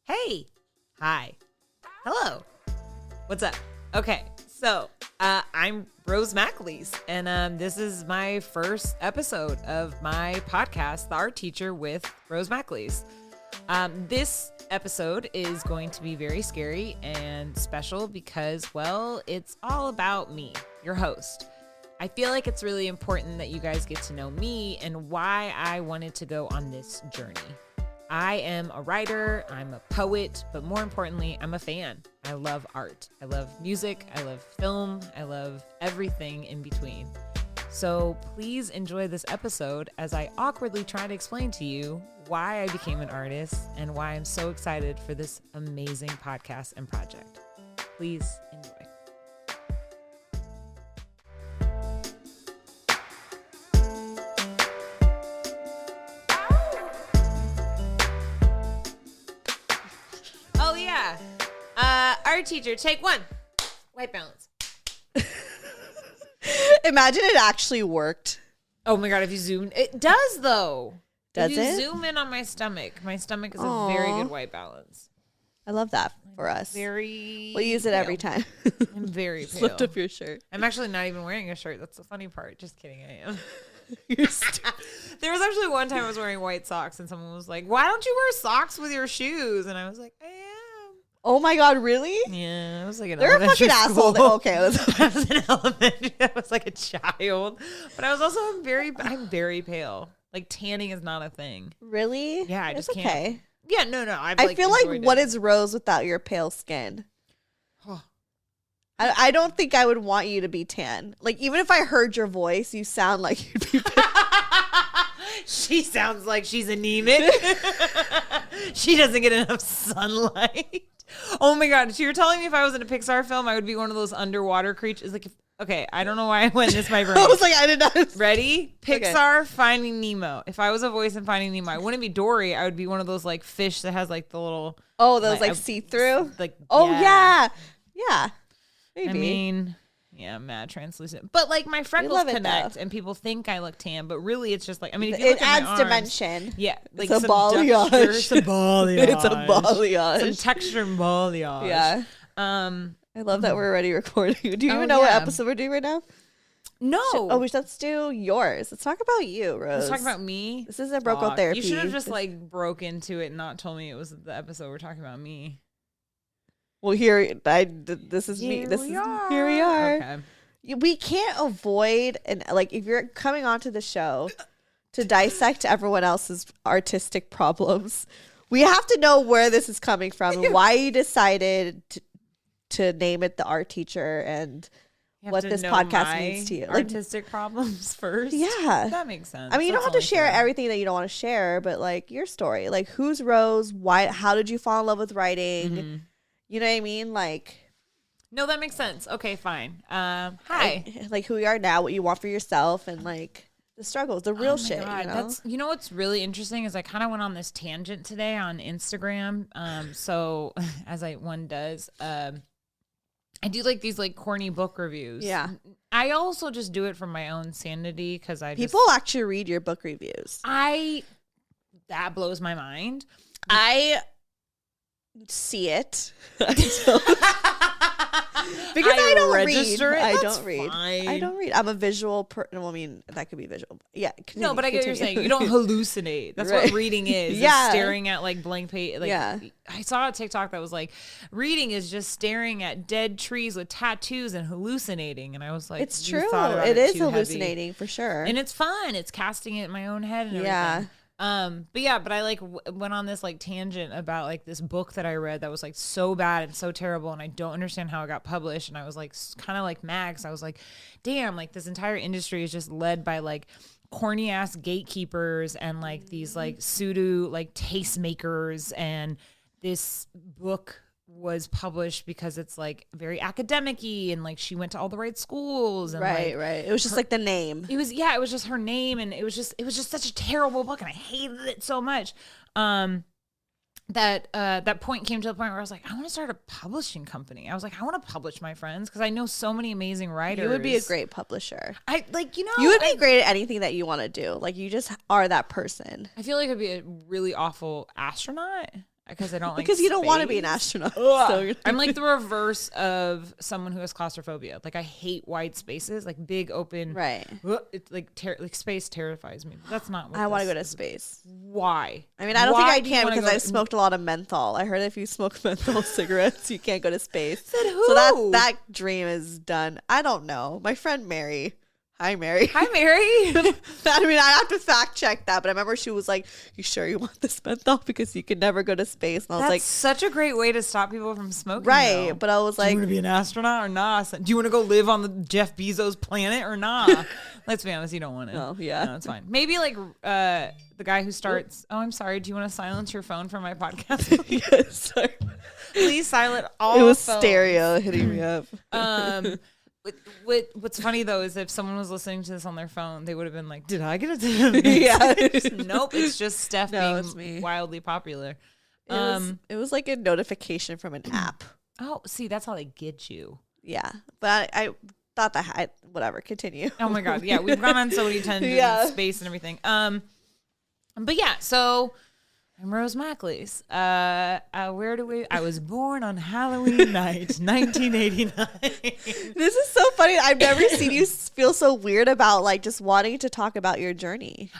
Hey. Hi. Hello. What's up? Okay, so I'm Rose McAleese, and this is my first episode of my podcast, The Art Teacher with Rose McAleese. This episode is going to be very scary and special because, well, it's all about me, your host. I feel like it's really important that you guys get to know me and why I wanted to go on this journey. I am a writer, I'm a poet, but more importantly, I'm a fan. I love art. I love music, I love film, I love everything in between. So please enjoy this episode as I awkwardly try to explain to you why I became an artist and why I'm so excited for this amazing podcast and project. Please enjoy. Art teacher, take one. White balance. Imagine it actually worked. Oh my God, if you zoom. It does though. Does if it? you zoom in on my stomach is a very good white balance. I love that for us. We'll use it every time. I'm very pale. Lift up your shirt. I'm actually not even wearing a shirt. That's the funny part. Just kidding, I am. There was actually one time I was wearing white socks and someone was like, why don't you wear socks with your shoes? And I was like, I am. Oh my God, really? Yeah, I was like an They're a fucking asshole. Okay. I was in elementary. I was like a child. But I was also, I'm very pale. Like tanning is not a thing. Really? Yeah, I just it's can't. Okay. Yeah, no. I feel like what is Rose without your pale skin? I don't think I would want you to be tan. Like, even if I heard your voice, you sound like you'd be pale. She sounds like she's anemic. She doesn't get enough sunlight. Oh my God. So you're telling me if I was in a Pixar film, I would be one of those underwater creatures? Like, okay, I don't know why I went this my brain. I was like, I did not. Ready? Pixar, Finding Nemo. If I was a voice in Finding Nemo, I wouldn't be Dory. I would be one of those like fish that has like the little. Oh, those like see-through? Like, oh, yeah. Maybe. I mean, yeah, mad translucent. But like my freckles connect and people think I look tan, but really it's just like, I mean, if you look at my arms, dimension. Yeah. Like it's a balayage. Some balayage. It's a balayage. Some texture and balayage. Yeah. I love that we're already recording. Do you even know what episode we're doing right now? No. Let's do yours. Let's talk about you, Rose. Let's talk about me. This isn't Broke Therapy. You should have just like broke into it and not told me it was the episode we're talking about me. Well, here we are. Okay. We can't avoid, and like if you're coming onto the show to dissect everyone else's artistic problems, we have to know where this is coming from and why you decided to name it The Art Teacher and what this podcast means to you. Artistic problems first. Yeah. That makes sense. I mean, you don't have to share everything that you don't want to share, but like your story, like who's Rose? Why? How did you fall in love with writing? Mm-hmm. You know what I mean? Like, no, that makes sense. Okay, fine. Hi. Like who you are now, what you want for yourself, and like the struggles, the real shit. God. You know what's really interesting is I kind of went on this tangent today on Instagram. So as one does, I do like these like corny book reviews. Yeah. I also just do it for my own sanity because people actually read your book reviews. That blows my mind. I see it. Because I don't register read. I don't read. Fine. I don't read. I'm a visual person. Well, I mean, that could be visual. Yeah. No, but I get what you're saying. You don't hallucinate. That's right. What reading is. Yeah. It's staring at like blank page. Like, yeah. I saw a TikTok that was like, reading is just staring at dead trees with tattoos and hallucinating. And I was like, it's true. It is hallucinating for sure. And it's fun. It's casting it in my own head and everything. Yeah. But I like went on this like tangent about like this book that I read that was like so bad and so terrible, and I don't understand how it got published. And I was like kind of like Max. I was like, damn, like this entire industry is just led by like corny ass gatekeepers and like these like pseudo like tastemakers, and this book was published because it's like very academic-y and like she went to all the right schools and right. It was just like the name. It was just her name, and it was just such a terrible book, and I hated it so much. That point came to the point where I was like, I want to start a publishing company. I was like, I want to publish my friends because I know so many amazing writers. You would be a great publisher. You would be great at anything that you want to do. Like you just are that person. I feel like I'd be a really awful astronaut. because I don't like because you don't want to be an space. astronaut. So I'm like the reverse of someone who has claustrophobia. Like I hate wide spaces, like big open. right. It's like space terrifies me. But that's not. What I want to this go to is. space. Why? I mean, I don't think Why I do you can wanna because go I've smoked a lot of menthol. I heard if you smoke menthol cigarettes, you can't go to space. Said who? So that dream is done. I don't know. My friend Mary. Hi, Mary. Hi, Mary. I mean, I have to fact check that, but I remember she was like, "You sure you want this menthol because you can never go to space?" And I was That's like, such a great way to stop people from smoking. "Right," though. but I was Do you like, want to be an astronaut or not? Do you want to go live on the Jeff Bezos planet or not? Let's be honest, you don't want to. "Oh yeah, No, it's fine. Maybe like the guy who starts. Oh, I'm sorry. Do you want to silence your phone for my podcast? yes." Sorry. Please silence all. It was phones. stereo hitting me up. What's funny though is if someone was listening to this on their phone, they would have been like, "Did I get a?" Yeah. Nope. It's just Steph No, being it's me. wildly popular. It was like a notification from an app. Oh, see, that's how they get you. Yeah, but I thought that whatever. Continue. Oh my god, yeah, we've gone on so many tangents Yeah. in space and everything. But yeah, so I'm Rose McAleese. Where do we? I was born on Halloween night, 1989. This is so funny. I've never seen you feel so weird about like just wanting to talk about your journey.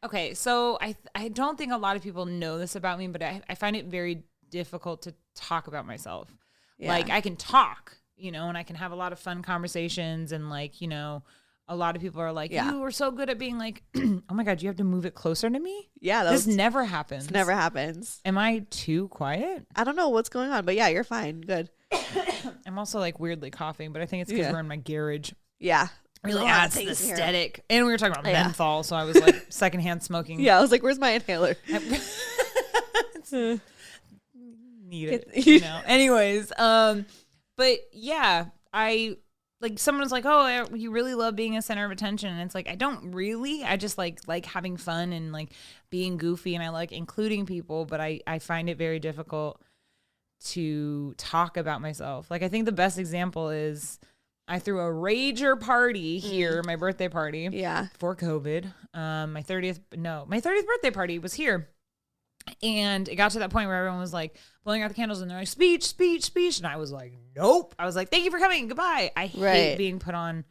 Okay, so I don't think a lot of people know this about me, but I find it very difficult to talk about myself. Yeah. Like I can talk, and I can have a lot of fun conversations, and like, a lot of people are like, Yeah. you were so good at being like, oh my God, you have to move it closer to me? Yeah, This never happens. this never happens. Am I too quiet? I don't know what's going on, but yeah, you're fine. Good. I'm also like weirdly coughing, but I think it's because Yeah. we're in my garage. Yeah. Really A lot of adds the things in here. aesthetic. And we were talking about Yeah. menthol, so I was like secondhand smoking. Yeah, I was like, where's my inhaler? Need it. Anyways, but yeah, I like someone's like, oh, you really love being a center of attention, and it's like I don't really. I just like having fun and like being goofy, and I like including people, but I find it very difficult to talk about myself. Like I think the best example is I threw a rager party here, my birthday party. Yeah. Before COVID. My 30th birthday party was here. And it got to that point where everyone was like blowing out the candles and they're like, speech, speech, speech. And I was like, nope. I was like, thank you for coming. Goodbye. I hate being put on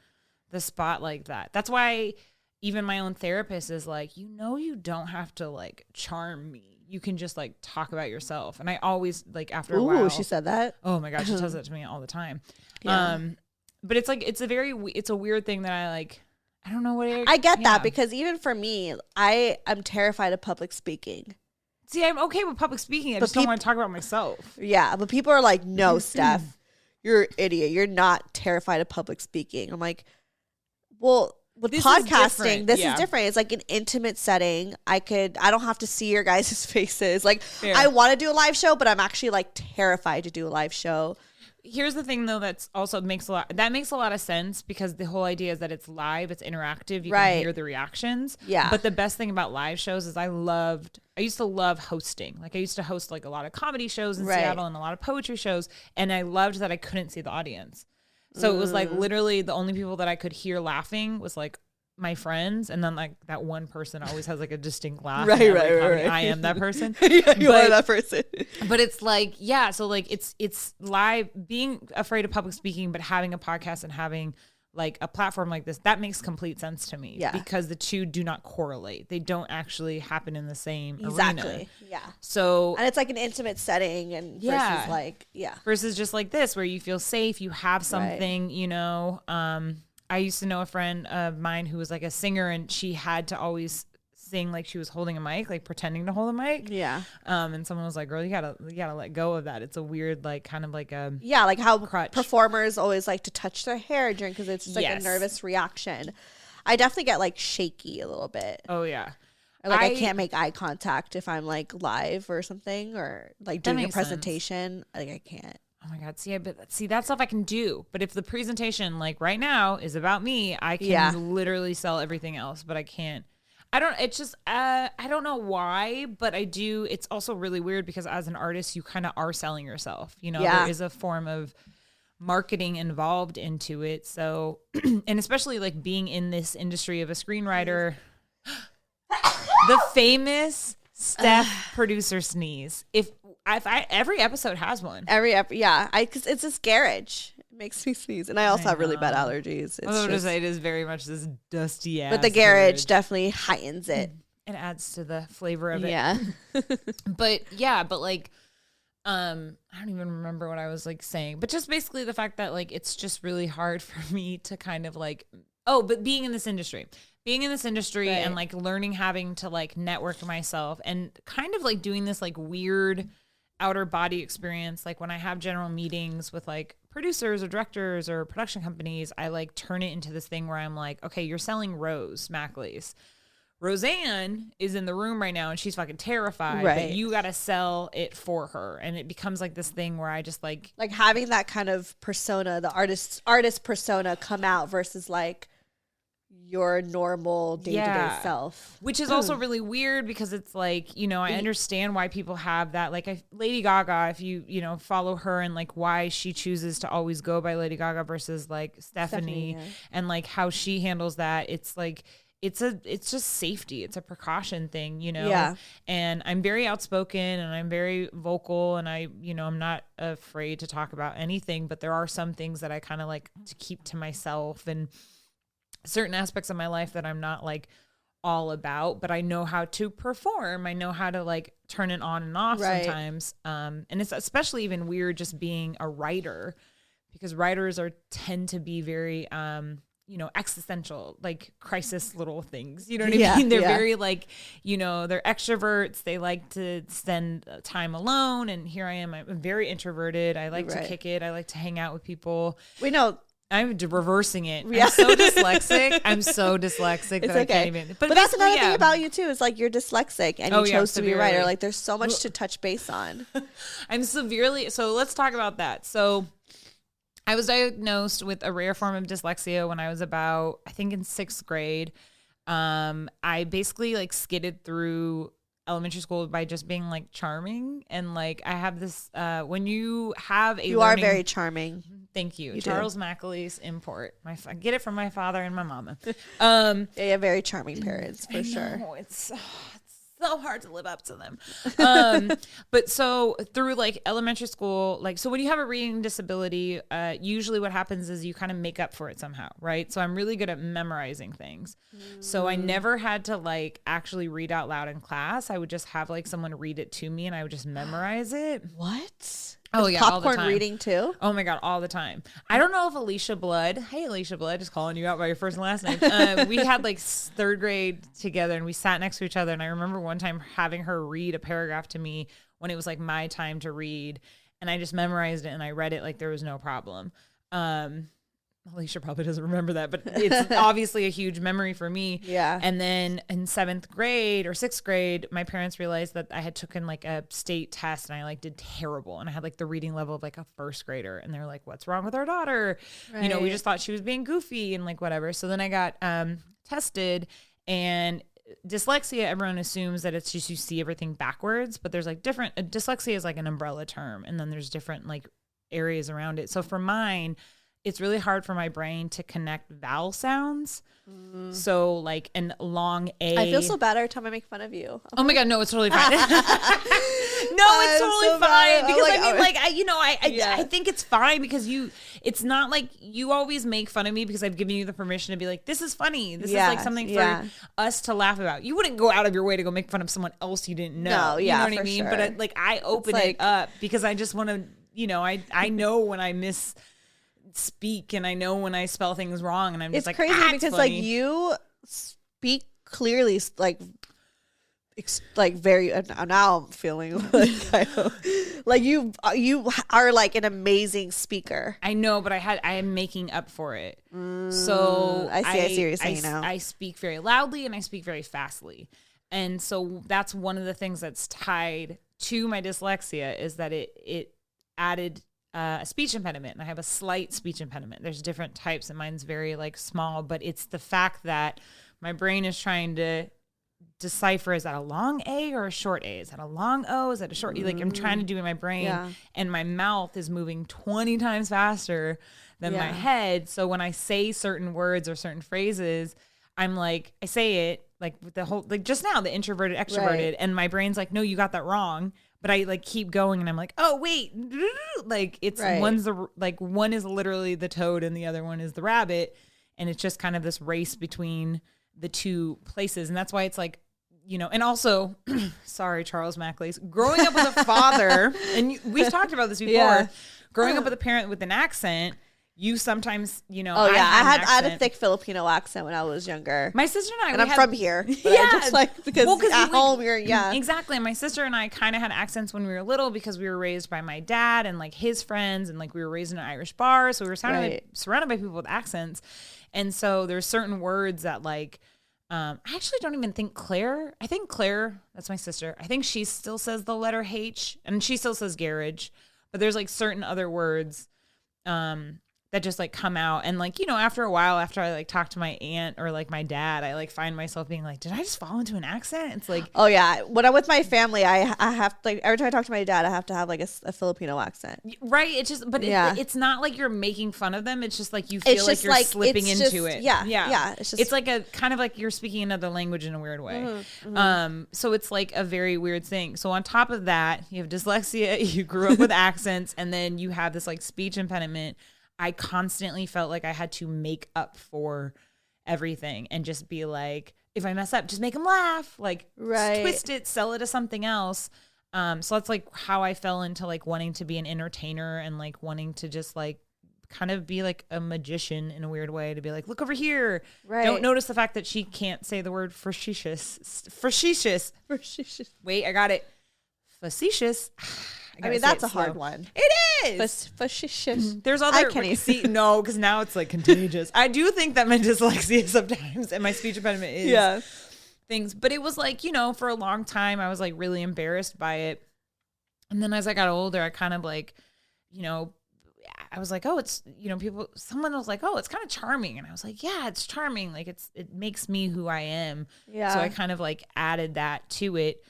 the spot like that. That's why even my own therapist is like, you don't have to like charm me. You can just like talk about yourself. And I always like after a while. Ooh, she said that. Oh my gosh, she says that to me all the time. Yeah. But it's like, it's a weird thing that I like. I don't know what I get that because even for me, I'm terrified of public speaking. See, I'm okay with public speaking. I just don't want to talk about myself. Yeah, but people are like, no, Steph, you're an idiot. You're not terrified of public speaking. I'm like, well, with podcasting, this is different. It's like an intimate setting. I don't have to see your guys' faces. Like, Fair. I want to do a live show, but I'm actually like terrified to do a live show. Here's the thing, though, that's also makes a lot of sense because the whole idea is that it's live, it's interactive, you can hear the reactions. Yeah. But the best thing about live shows is I used to love hosting. Like I used to host like a lot of comedy shows in Seattle and a lot of poetry shows, and I loved that I couldn't see the audience. So it was like literally the only people that I could hear laughing was like my friends, and then like that one person always has like a distinct laugh. Right. I am that person. Yeah, you are that person. But it's like, yeah, so like it's live, being afraid of public speaking, but having a podcast and having like a platform like this, that makes complete sense to me. Yeah. Because the two do not correlate. They don't actually happen in the same Exactly. arena. Yeah. So And it's like an intimate setting and versus like, versus just like this where you feel safe, you have something, I used to know a friend of mine who was like a singer, and she had to always sing like she was holding a mic, like pretending to hold a mic. Yeah. And someone was like, girl, you gotta let go of that. It's a weird, like kind of like a like how crutch. performers always like to touch their hair during, because it's just like a nervous reaction. I definitely get like shaky a little bit. Oh yeah. Or like I can't make eye contact if I'm like live or something, or like doing a presentation. Like I can't. Oh my God. See, that stuff I can do. But if the presentation, like right now, is about me, I can literally sell everything else, but I can't. I don't know why, but I do. It's also really weird because as an artist, you kind of are selling yourself. There is a form of marketing involved into it. So, and especially like being in this industry of a screenwriter, the famous Steph producer sneeze. every episode has one. Because it's this garage. It makes me sneeze. And I also have really bad allergies. It is very much this dusty ass. But the garage definitely heightens it. It adds to the flavor of it. Yeah. but like, I don't even remember what I was like saying, but just basically the fact that like, it's just really hard for me to kind of like, but being in this industry right. And like learning, having to like network myself and kind of like doing this like weird outer body experience. Like when I have general meetings with like producers or directors or production companies, I like turn it into this thing where I'm like, okay, you're selling Rose McAleese. Roseanne is in the room right now and she's fucking terrified, right. But you got to sell it for her. And it becomes like this thing where I just like having that kind of persona, the artist persona come out versus like your normal day-to-day self. Which is also really weird because it's like, you know, I understand why people have that. Like Lady Gaga, if you know, follow her and like why she chooses to always go by Lady Gaga versus like Stefanie and like how she handles that. It's like, it's just safety. It's a precaution thing, you know? Yeah. And I'm very outspoken and I'm very vocal and I'm not afraid to talk about anything, but there are some things that I kind of like to keep to myself and certain aspects of my life that I'm not like all about, but I know how to perform. I know how to like turn it on and off sometimes. And it's especially even weird just being a writer because writers tend to be very, you know, existential, like crisis little things. You know what I mean? They're very like, you know, they're extroverts. They like to spend time alone. And here I am. I'm very introverted. I like to kick it. I like to hang out with people. We know. I'm reversing it. Yeah. I'm so dyslexic. That I can't even. But that's another thing about you too. Is like you're dyslexic and you chose to be a writer. Like there's so much to touch base on. I'm severely. So let's talk about that. So I was diagnosed with a rare form of dyslexia when I was about, I think in 6th grade. I basically like skidded through elementary school by just being like charming. And like, I have this, when you have you are very charming. Thank you. Charles McAleese import. I get it from my father and my mama. They have very charming parents for sure. It's so hard to live up to them. But so through like elementary school, like, so when you have a reading disability, usually what happens is you kind of make up for it somehow. Right. So I'm really good at memorizing things. So I never had to like actually read out loud in class. I would just have like someone read it to me and I would just memorize it. What? Oh yeah, popcorn all the time. Reading too. Oh my god, all the time. I don't know if Alicia Blood. Hey, Alicia Blood, just calling you out by your first and last name. We had like 3rd grade together, and we sat next to each other. And I remember one time having her read a paragraph to me when it was like my time to read, and I just memorized it and I read it like there was no problem. Alicia probably doesn't remember that, but it's obviously a huge memory for me. Yeah. And then in 7th grade or 6th grade, my parents realized that I had taken like a state test and I like did terrible. And I had like the reading level of like a 1st grader. And they're like, what's wrong with our daughter? Right. You know, we just thought she was being goofy and like whatever. So then I got tested, and dyslexia, everyone assumes that it's just you see everything backwards, but there's like different, dyslexia is like an umbrella term. And then there's different like areas around it. So for mine, it's really hard for my brain to connect vowel sounds. So like an long A. I feel so bad every time I make fun of you. Oh my God, no, it's totally fine. It's totally fine. Because I think it's fine because it's not like you always make fun of me because I've given you the permission to be like, this is funny. This is like something for us to laugh about. You wouldn't go out of your way to go make fun of someone else you didn't know. No, you know what I Sure. mean? But I open it up because I just want to, you know, I know when I speak and I know when I spell things wrong, and I'm just it's crazy because funny. Like you speak clearly, like very. Now I'm feeling like you are like an amazing speaker. I know, but I am making up for it. So I see what you're saying now. I speak very loudly and I speak very fastly, and so that's one of the things that's tied to my dyslexia is that it added a speech impediment, and I have a slight speech impediment. There's different types, and mine's very like small, but it's the fact that my brain is trying to decipher, is that a long A or a short A? Is that a long O? Is that a short E? Like I'm trying to do in my brain, and my mouth is moving 20 times faster than my head. So when I say certain words or certain phrases, I'm like, I say it like with the whole, like just now, the introverted, extroverted, and my brain's like, no, you got that wrong. but I like keep going and I'm like, oh wait, like it's one is literally the toad and the other one is the rabbit. And it's just kind of this race between the two places. And that's why it's like, and also, sorry, Charles McAleese, growing up with a father, and we've talked about this before, growing up with a parent with an accent, you sometimes, I had a thick Filipino accent when I was younger. My sister and I, and I'm from here. Because at home you're, exactly. And my sister and I kind of had accents when we were little because we were raised by my dad and like his friends, and like we were raised in an Irish bar, so we were surrounded by people with accents, and so there's certain words that like. I actually don't even think Claire. I think Claire, that's my sister. I think she still says the letter H, and she still says garage. But there's like certain other words that just like come out. And like, after a while, after I like talk to my aunt or like my dad, I like find myself being like, did I just fall into an accent? It's like, oh yeah. When I'm with my family, I have like every time I talk to my dad, I have to have like a Filipino accent. Right. It's just, but it's not like you're making fun of them. It's just like you feel like you're slipping into it. Yeah. It's like a kind of like you're speaking another language in a weird way. So it's like a very weird thing. So on top of that, you have dyslexia, you grew up with accents, and then you have this like speech impediment. I constantly felt like I had to make up for everything and just be like, if I mess up, just make them laugh, like twist it, sell it to something else. So that's like how I fell into like wanting to be an entertainer and like wanting to just like kind of be like a magician in a weird way, to be like, look over here. Right. Don't notice the fact that she can't say the word facetious. Wait, I got it. Facetious. I mean, that's a hard one. It is. Facetious. There's other. I can't see. No, because now it's like contagious. I do think that my dyslexia sometimes and my speech impediment is things. But it was like, for a long time, I was like really embarrassed by it. And then as I got older, I kind of like, I was like, oh, it's, someone was like, oh, it's kind of charming. And I was like, yeah, it's charming. Like it makes me who I am. Yeah. So I kind of like added that to it.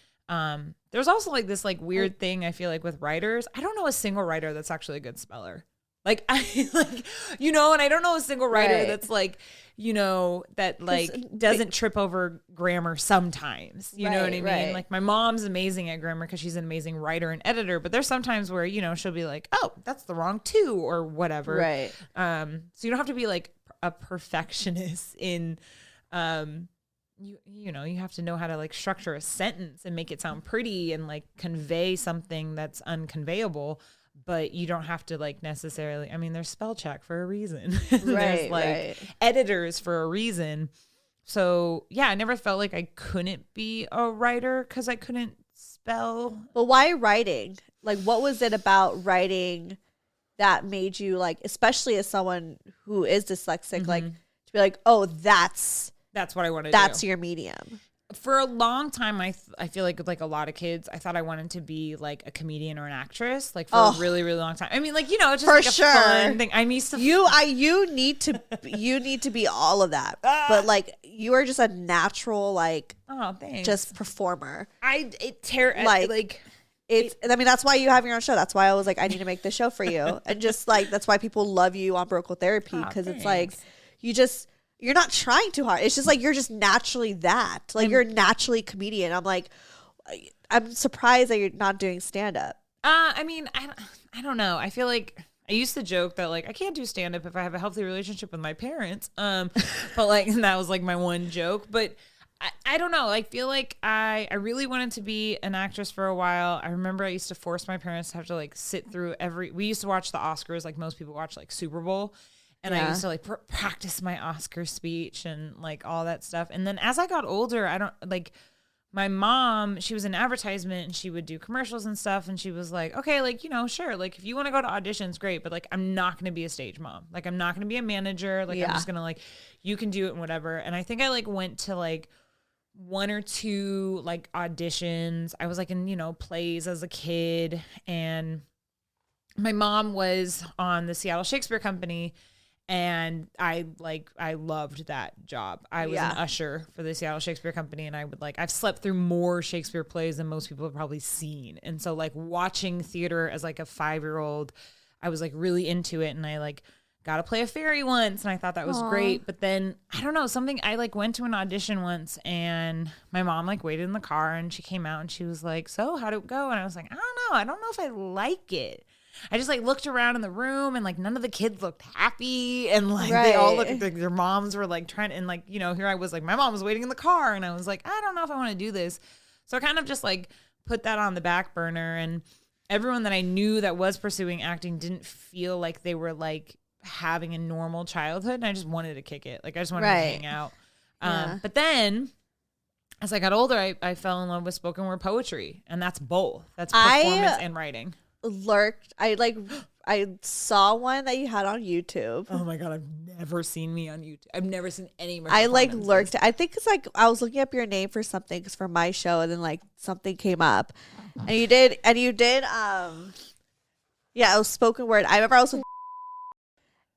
There's also like this like weird thing I feel like with writers. I don't know a single writer that's actually a good speller. Like I like, and I don't know a single writer that's like, that like doesn't trip over grammar sometimes. You know what I mean? Right. Like my mom's amazing at grammar because she's an amazing writer and editor, but there's sometimes where, she'll be like, oh, that's the wrong two or whatever. Right. So you don't have to be like a perfectionist in, you have to know how to like structure a sentence and make it sound pretty and like convey something that's unconveyable, but you don't have to like necessarily, I mean, there's spell check for a reason. There's like editors for a reason. So yeah, I never felt like I couldn't be a writer because I couldn't spell. But why writing? Like, what was it about writing that made you like, especially as someone who is dyslexic, like to be like, oh, that's what I want to do. That's your medium. For a long time, I feel like with like a lot of kids, I thought I wanted to be like a comedian or an actress, like for a really, really long time. I mean, like, it's just like a fun thing. I'm used to you need to be all of that, but like you are just a natural like just performer. I mean, that's why you have your own show. That's why I was like, I need to make this show for you, and just like that's why people love you on Brocal Therapy, because it's like you're not trying too hard. It's just like you're just naturally that. Like you're naturally comedian. I'm like, I'm surprised that you're not doing stand up. I mean, I don't know. I feel like I used to joke that like I can't do stand up if I have a healthy relationship with my parents. But like, and that was like my one joke. But I don't know. I feel like I really wanted to be an actress for a while. I remember I used to force my parents to have to like sit through we used to watch the Oscars like most people watch like Super Bowl. And I used to like practice my Oscar speech and like all that stuff. And then as I got older, my mom, she was in advertisement and she would do commercials and stuff. And she was like, okay, like, sure. Like if you want to go to auditions, great. But like, I'm not going to be a stage mom. Like, I'm not going to be a manager. Like, I'm just going to like, you can do it and whatever. And I think I like went to like one or two like auditions. I was like in, plays as a kid. And my mom was on the Seattle Shakespeare Company. And I loved that job. I was an usher for the Seattle Shakespeare Company, and I've slept through more Shakespeare plays than most people have probably seen. And so like watching theater as like a 5-year-old, I was like really into it. And I like got to play a fairy once, and I thought that was great. But then I don't know, something, I like went to an audition once, and my mom like waited in the car, and she came out and she was like, so how'd it go? And I was like, I don't know if I like it. I just like looked around in the room, and like none of the kids looked happy, and like they all looked like their moms were like trying, and like, you know, here I was like, my mom was waiting in the car, and I was like, I don't know if I want to do this. So I kind of just like put that on the back burner, and everyone that I knew that was pursuing acting didn't feel like they were like having a normal childhood, and I just wanted to kick it. Like I just wanted to hang out. But then as I got older, I fell in love with spoken word poetry, and that's both. That's performance and writing. I saw one that you had on YouTube. Oh my God, I've never seen me on YouTube. I've never seen any of my I like lurked. I think it's like I was looking up your name for something for my show, and then like something came up, and you did it was spoken word. I remember I was with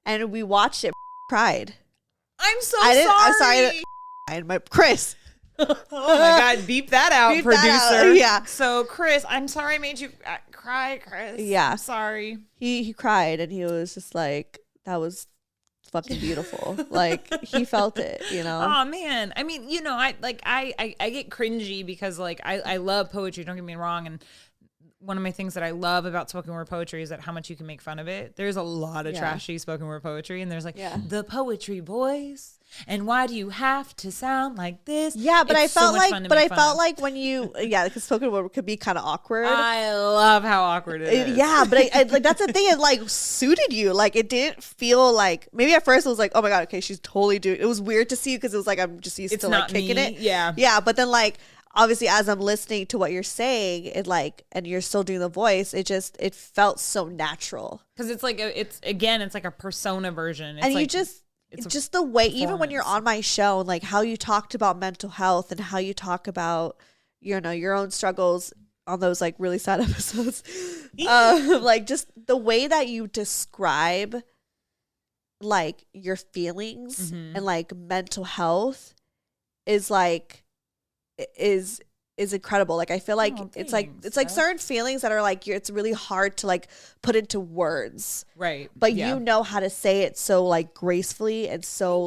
and we watched it, cried. I'm sorry. I'm sorry. And my Chris. Oh my God, beep that out, Beep producer. that out, yeah. So Chris, I'm sorry I made you cry, Chris. Yeah. I'm sorry. He cried, and he was just like, that was fucking beautiful. Like he felt it, you know. Oh man. I mean, you know, I get cringy because like I love poetry, don't get me wrong, and one of my things that I love about spoken word poetry is that how much you can make fun of it. There's a lot of trashy spoken word poetry, and there's like the poetry voice, and why do you have to sound like this? Yeah, but it's I felt like when you because spoken word could be kind of awkward. I love how awkward it is. Yeah, but I like that's the thing. It like suited you. Like it didn't feel like maybe at first it was like, oh my God, okay, she's totally doing. It was weird to see you because it was like I'm just used to like kicking it. Yeah, but then like. Obviously, as I'm listening to what you're saying, it like, and you're still doing the voice, it felt so natural. Because it's like it's like a persona version. It's and like, you just the way, even when you're on my show, like how you talked about mental health and how you talk about, you know, your own struggles on those like really sad episodes, like just the way that you describe like your feelings and like mental health is like. Is incredible. Like I feel like it's like certain feelings that are like it's really hard to like put into words, right? But you know how to say it so like gracefully and so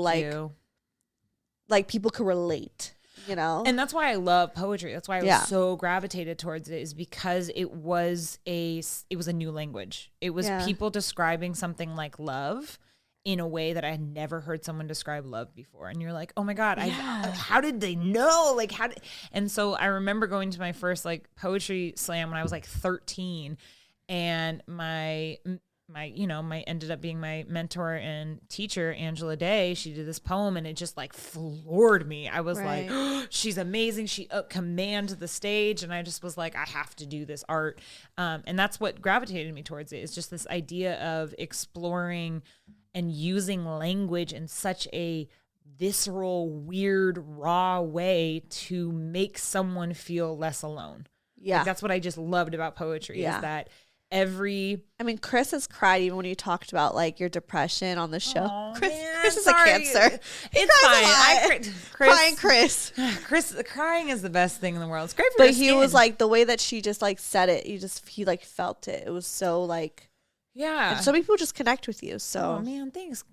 like people can relate, you know. And that's why I love poetry. That's why I was so gravitated towards it, is because it was a new language. It was people describing something like love in a way that I had never heard someone describe love before. And you're like, oh my God, how did they know? Like and so I remember going to my first like poetry slam when I was like 13, and my ended up being my mentor and teacher, Angela Day. She did this poem, and it just like floored me. I was like, oh, she's amazing. She commands the stage. And I just was like, I have to do this art. And that's what gravitated me towards it, is just this idea of exploring and using language in such a visceral, weird, raw way to make someone feel less alone. Yeah. Like, that's what I just loved about poetry, is that I mean, Chris has cried even when you talked about like your depression on the show. Oh, Chris is a cancer. It's fine. Crying Chris. Crying is the best thing in the world. It's great for your skin. But he was like, the way that she just like said it, he like felt it. It was so like, and so many people just connect with you. So, oh man, thanks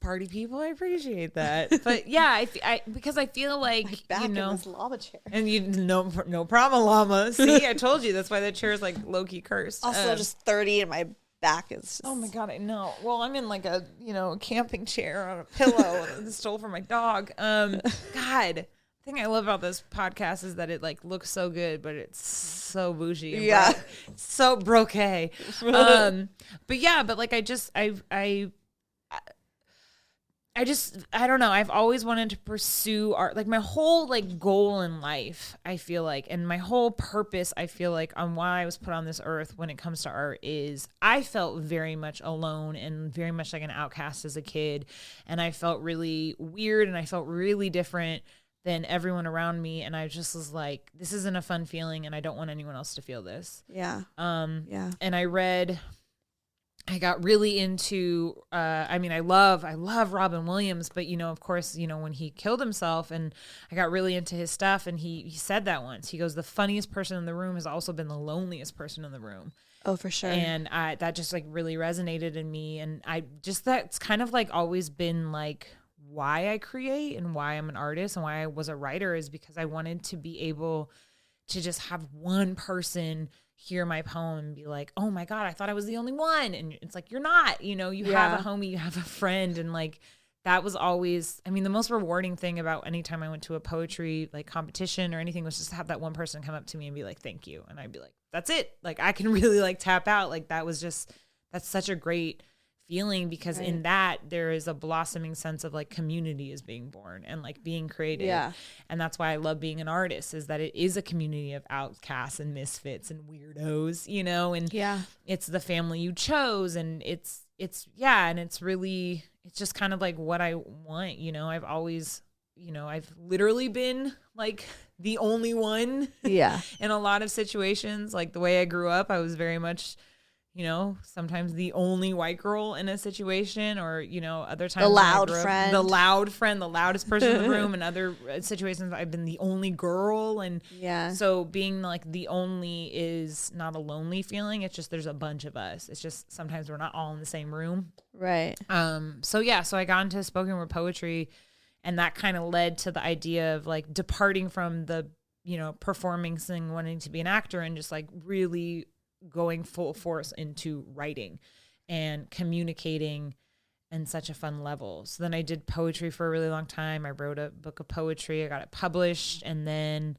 party people. I appreciate that. But yeah, because I feel like, back in this llama chair. And you no problem, llama. See, I told you that's why the chair is like low key cursed. Also, just 30 and my back is just... Oh my God, I know. Well, I'm in like a camping chair on a pillow and stole from my dog. God. The thing I love about this podcast is that it like looks so good, but it's so bougie. And it's so broquet. But like I don't know. I've always wanted to pursue art. Like my whole like goal in life, I feel like, and my whole purpose, I feel like, on why I was put on this earth when it comes to art is I felt very much alone and very much like an outcast as a kid. And I felt really weird and I felt really different than everyone around me. And I just was like, this isn't a fun feeling and I don't want anyone else to feel this. Yeah. And I got really into, I love Robin Williams, but, of course, when he killed himself, and I got really into his stuff, and he said that once. He goes, the funniest person in the room has also been the loneliest person in the room. Oh, for sure. And that just like really resonated in me. And that's kind of like always been like why I create and why I'm an artist and why I was a writer, is because I wanted to be able to just have one person hear my poem and be like, oh my God, I thought I was the only one. And it's like, you're not, you have a homie, you have a friend. And like, that was always, I mean, the most rewarding thing about any time I went to a poetry like competition or anything was just to have that one person come up to me and be like, thank you. And I'd be like, that's it. Like, I can really like tap out. Like, that's such a great feeling, because in that there is a blossoming sense of like community is being born and like being creative. Yeah. And that's why I love being an artist, is that it is a community of outcasts and misfits and weirdos, and it's the family you chose, and it's and it's really, it's just kind of like what I want. I've always, I've literally been like the only one in a lot of situations. Like the way I grew up, I was very much, sometimes the only white girl in a situation, or, other times the loud friend, the loudest person in the room. And other situations I've been the only girl. And so being like the only is not a lonely feeling. It's just, there's a bunch of us. It's just, sometimes we're not all in the same room. Right. So I got into spoken word poetry, and that kind of led to the idea of like departing from the, performing, singing, wanting to be an actor, and just like really going full force into writing and communicating in such a fun level. So then I did poetry for a really long time. I wrote a book of poetry. I got it published, and then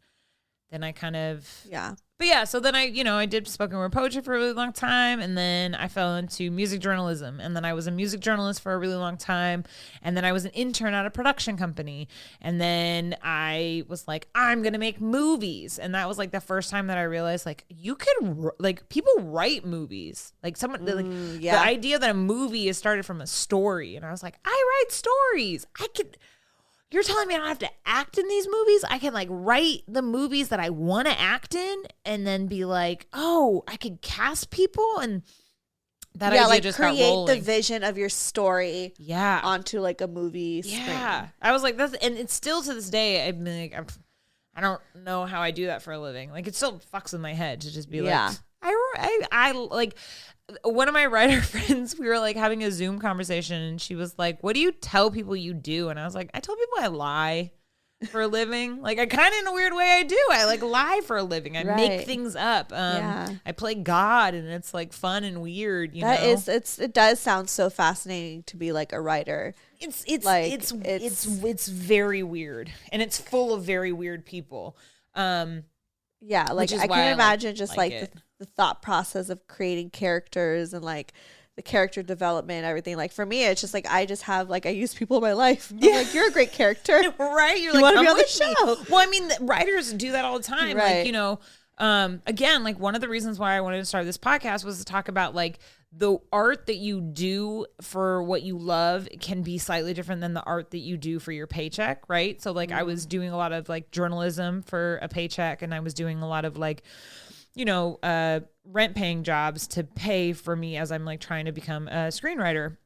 I kind of so then I did spoken word poetry for a really long time, and then I fell into music journalism, and then I was a music journalist for a really long time, and then I was an intern at a production company, and then I was like, I'm gonna make movies, and that was like the first time that I realized like you could like people write movies, like someone the idea that a movie is started from a story, and I was like, I write stories, You're telling me I don't have to act in these movies? I can like write the movies that I want to act in, and then be like, oh, I could cast people, and that idea like just got create rolling. the vision of your story onto like a movie screen. I was like, and it's still to this day, I've been like, I don't know how I do that for a living. Like, it still fucks with my head to just be like, I like. One of my writer friends, we were like having a Zoom conversation, and she was like, what do you tell people you do? And I was like, I tell people I lie for a living. Like, I kind of, in a weird way, I do. I like lie for a living. I make things up. I play God, and it's like fun and weird. It does sound so fascinating to be like a writer. It's very weird, and it's full of very weird people. Like I can imagine just like the thought process of creating characters and like the character development and everything. Like for me, it's just like I just have like I use people in my life. I'm like, you're a great character, right? You're you like, want to be on the show. Well, I mean, writers do that all the time. Right. Like again, like one of the reasons why I wanted to start this podcast was to talk about like the art that you do for what you love can be slightly different than the art that you do for your paycheck, right? So like I was doing a lot of like journalism for a paycheck, and I was doing a lot of like, rent paying jobs to pay for me as I'm like trying to become a screenwriter.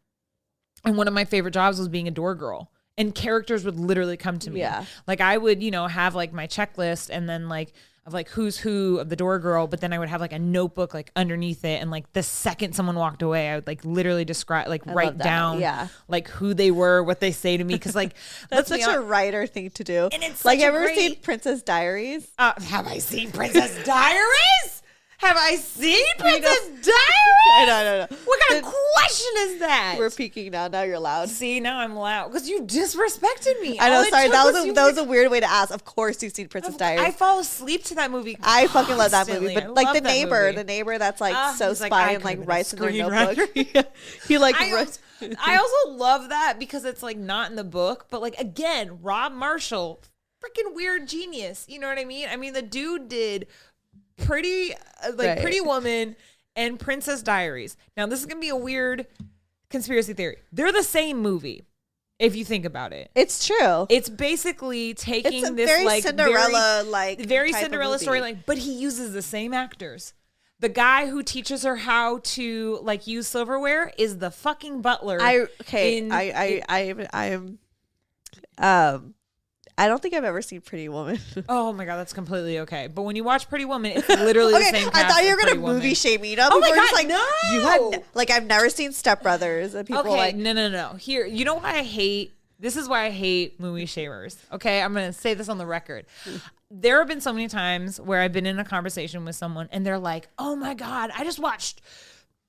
And one of my favorite jobs was being a door girl, and characters would literally come to me. Yeah. Like I would, have like my checklist, and then like of like who's who of the door girl, but then I would have like a notebook like underneath it, and like the second someone walked away, I would like literally describe, like write down like who they were, what they say to me, because like that's such a writer thing to do. And it's like, ever seen Princess Diaries? Have I seen Princess Diaries? Have I seen Princess Diaries? No. What kind of question is that? We're peeking now. Now you're loud. See, now I'm loud because you disrespected me. I know. Sorry, that was a weird way to ask. Of course, you've seen Princess Diaries. I fall asleep to that movie. I fucking love that movie. But like the neighbor that's like so spy and like writes in their notebook. He like. I also love that because it's like not in the book, but like again, Rob Marshall, freaking weird genius. You know what I mean? I mean, the dude did Pretty Woman and Princess Diaries. Now this is gonna be a weird conspiracy theory. They're the same movie if you think about it. It's true. It's basically taking this very like Cinderella very Cinderella storyline, but he uses the same actors. The guy who teaches her how to like use silverware is the fucking butler. I don't think I've ever seen Pretty Woman. Oh my God, that's completely okay. But when you watch Pretty Woman, it's literally the same cast. I thought you were as gonna Pretty movie shame me. You know, Oh my people are God, just no! You had like I've never seen Step Brothers, and people Okay, are like, no. Here, you know why I hate. This is why I hate movie shamers. Okay, I'm gonna say this on the record. There have been so many times where I've been in a conversation with someone and they're like, "Oh my God, I just watched."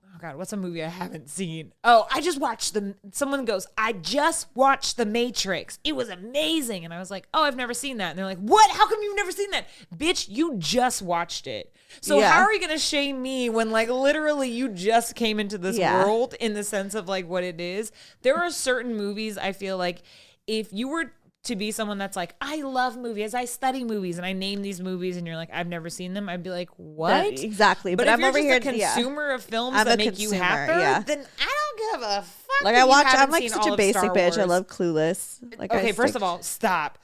Oh God, what's a movie I haven't seen? Oh, I just watched someone goes, I just watched The Matrix. It was amazing. And I was like, oh, I've never seen that. And they're like, what? How come you've never seen that? Bitch, you just watched it. So how are you going to shame me when like literally you just came into this world in the sense of like what it is? There are certain movies I feel like if you were to be someone that's like, I love movies, I study movies, and I name these movies, and you're like, I've never seen them, I'd be like, what? Exactly. But if I'm you're over just here a consumer of films I'm that a make you consumer, happy, then I don't give a fuck. Like I'm like such a basic bitch. I love Clueless. Like, okay, first of all, stop.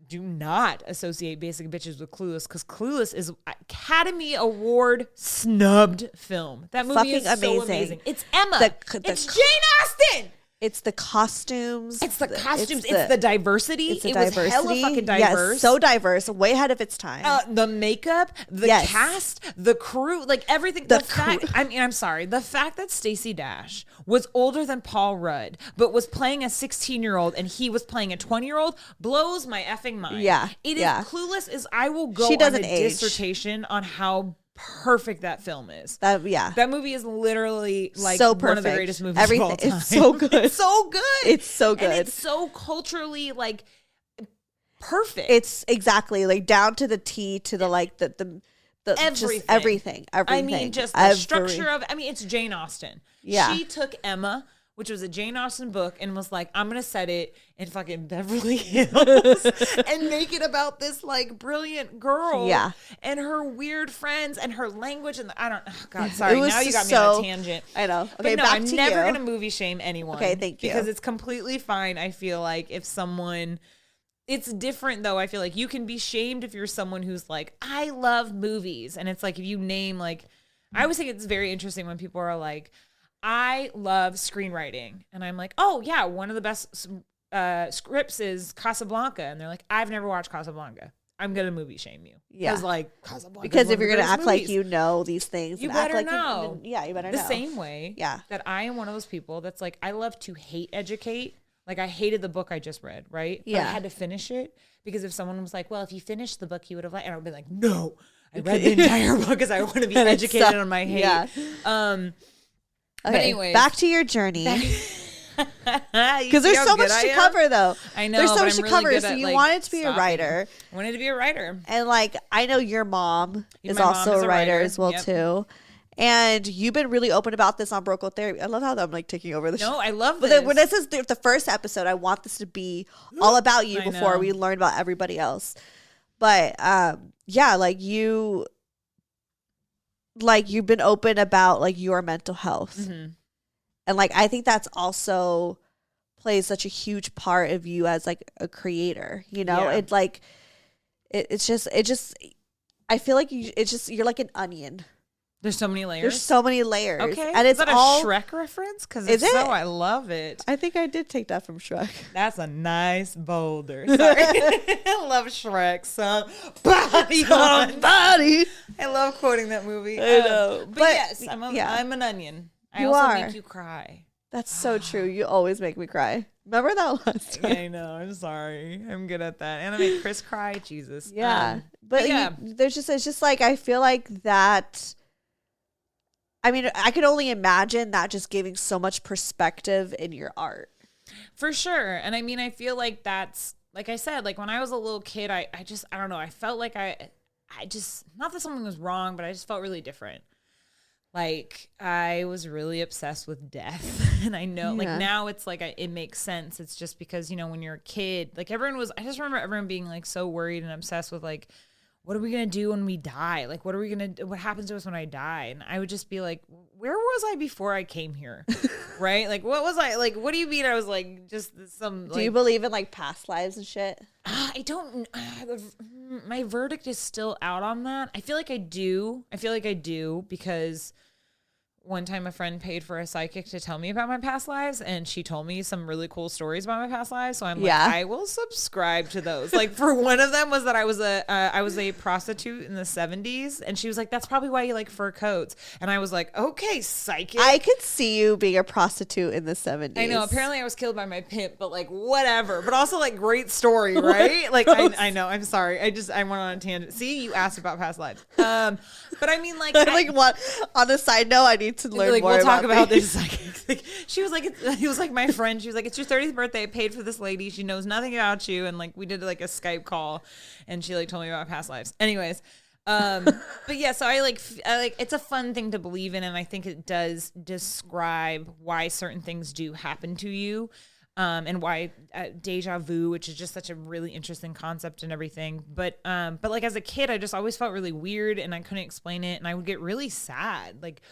Do not associate basic bitches with Clueless because Clueless is Academy Award snubbed film. That movie fucking is so amazing. It's Emma. It's Jane Austen. It's the costumes. It's the costumes. It's the diversity. It's the it diversity. was hella fucking diverse. Yes, so diverse. Way ahead of its time. The makeup, the cast, the crew, like everything. The fact, I mean, I'm sorry. The fact that Stacey Dash was older than Paul Rudd, but was playing a 16-year-old and he was playing a 20-year-old blows my effing mind. Yeah. It is Clueless is I will go She doesn't on a age. dissertation on how perfect that film is. That movie is literally like so one of the greatest movies Everything of all time. is so good. It's so good. It's so good. And it's so culturally like perfect. It's exactly like down to the T to the like the everything. Just everything. I mean, just the structure of. I mean, it's Jane Austen. Yeah, she took Emma, which was a Jane Austen book, and was like, I'm gonna set it in fucking Beverly Hills and make it about this like brilliant girl, and her weird friends and her language and I don't. Oh God, sorry. Now you got me on a tangent. I know. but Okay, no, back I'm to never you. gonna movie shame anyone. Okay, thank you. Because it's completely fine. I feel like if someone. It's different though. I feel like you can be shamed if you're someone who's like, I love movies. And it's like, if you name like, I always think it's very interesting when people are like, I love screenwriting. And I'm like, oh yeah, one of the best scripts is Casablanca. And they're like, I've never watched Casablanca. I'm going to movie shame you. Yeah. Because like Casablanca. Because if you're going to act like you know these things. You and better act like know. You better know. The same way that I am one of those people that's like, I love to hate educate. Like I hated the book I just read, right? But I had to finish it because if someone was like, well, if you finished the book, you would have liked it. And I would be like, no, I read the entire book because I want to be educated on my hate. Yeah. But anyways. Back to your journey. Because there's so much to cover though. I know. There's so much to really cover. So you wanted to be a writer. I wanted to be a writer. And like, I know your mom is also a writer as well too. And you've been really open about this on Broco Therapy. I love how I'm like taking over the show. No, I love this. But when this is the first episode, I want this to be all about you before we learn about everybody else. But yeah, like you've been open about like your mental health. Mm-hmm. And like I think that's also plays such a huge part of you as like a creator. You know, it's like it's just I feel like you're like an onion. There's so many layers. There's so many layers. Okay. And it's is that all a Shrek reference? Because if so, I love it. I think I did take that from Shrek. That's a nice boulder. Sorry. I love Shrek. Somebody. I love quoting that movie. I know. But yes, I'm an onion. I also make you cry. That's so true. You always make me cry. Remember that last time? Yeah, I know. I'm sorry. I'm good at that. And I make Chris cry. Jesus. Yeah. But it's just like, I feel like that. I mean, I could only imagine that just giving so much perspective in your art. For sure. And I mean, I feel like that's, like I said, like when I was a little kid, I don't know. I felt like I just, not that something was wrong, but I just felt really different. Like I was really obsessed with death. And I know like now it's like, it makes sense. It's just because, you know, when you're a kid, like I just remember everyone being like so worried and obsessed with like, what are we going to do when we die? Like, what happens to us when I die? And I would just be like, where was I before I came here? Right? Like, what was I, like, what do you mean I was like, just some, like, do you believe in like past lives and shit? I don't, my verdict is still out on that. I feel like I do because one time a friend paid for a psychic to tell me about my past lives, and she told me some really cool stories about my past lives. So I'm like, I will subscribe to those. Like, for one of them was that I was a prostitute in the 70s, and she was like, that's probably why you like fur coats. And I was like, okay, psychic. I could see you being a prostitute in the 70s. I know. Apparently I was killed by my pimp, but like, whatever. But also like, great story, right? Like, I know. I'm sorry. I went on a tangent. See, you asked about past lives. But I mean, like, what? On a side note, I need to learn like, more. We'll talk about this. Like, she was like, he was like my friend. She was like, it's your 30th birthday. I paid for this lady. She knows nothing about you. And like, we did like a Skype call, and she like told me about past lives. Anyways, but yeah, so I like it's a fun thing to believe in, and I think it does describe why certain things do happen to you. And why deja vu, which is just such a really interesting concept and everything. But like as a kid, I just always felt really weird, and I couldn't explain it. And I would get really sad, like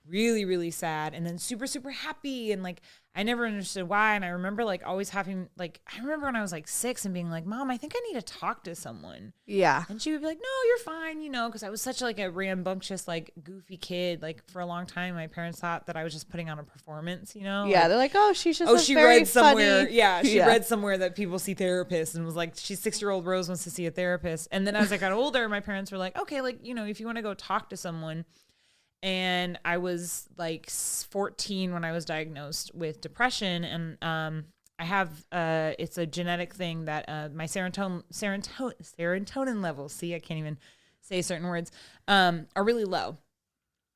really, really sad, and then super, super happy. And like, I never understood why. And I remember like always having, like, I remember when I was like 6 and being like, Mom, I think I need to talk to someone. Yeah. And she would be like, no, you're fine, you know, because I was such like a rambunctious, like goofy kid. Like for a long time, my parents thought that I was just putting on a performance, you know? Yeah. Like, they're like, oh, she's just she very read somewhere. funny. Yeah, she read somewhere that people see therapists, and was like, she's 6-year-old Rose wants to see a therapist. And then as I got older, my parents were like, okay, like, you know, if you want to go talk to someone. And I was like 14 when I was diagnosed with depression, and I have it's a genetic thing that my serotonin levels, see, I can't even say certain words, are really low.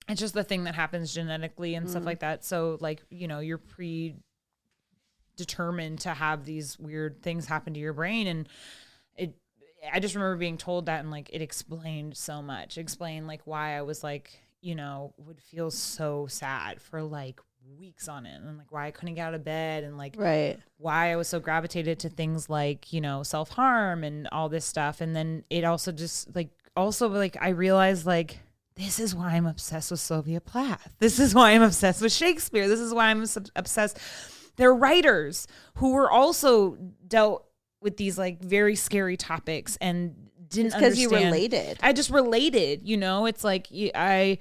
It's just the thing that happens genetically and stuff like that. So like, you know, you're predetermined to have these weird things happen to your brain, and I just remember being told that, and like it explained so much. It explained like why I was like, you know, would feel so sad for like weeks on end, and like why I couldn't get out of bed, and like why I was so gravitated to things like, you know, self-harm and all this stuff. And then it also just like, I realized like, this is why I'm obsessed with Sylvia Plath. This is why I'm obsessed with Shakespeare. This is why I'm obsessed. They're writers who were also dealt with these like very scary topics and didn't understand. Because you related. I just related, you know. It's like it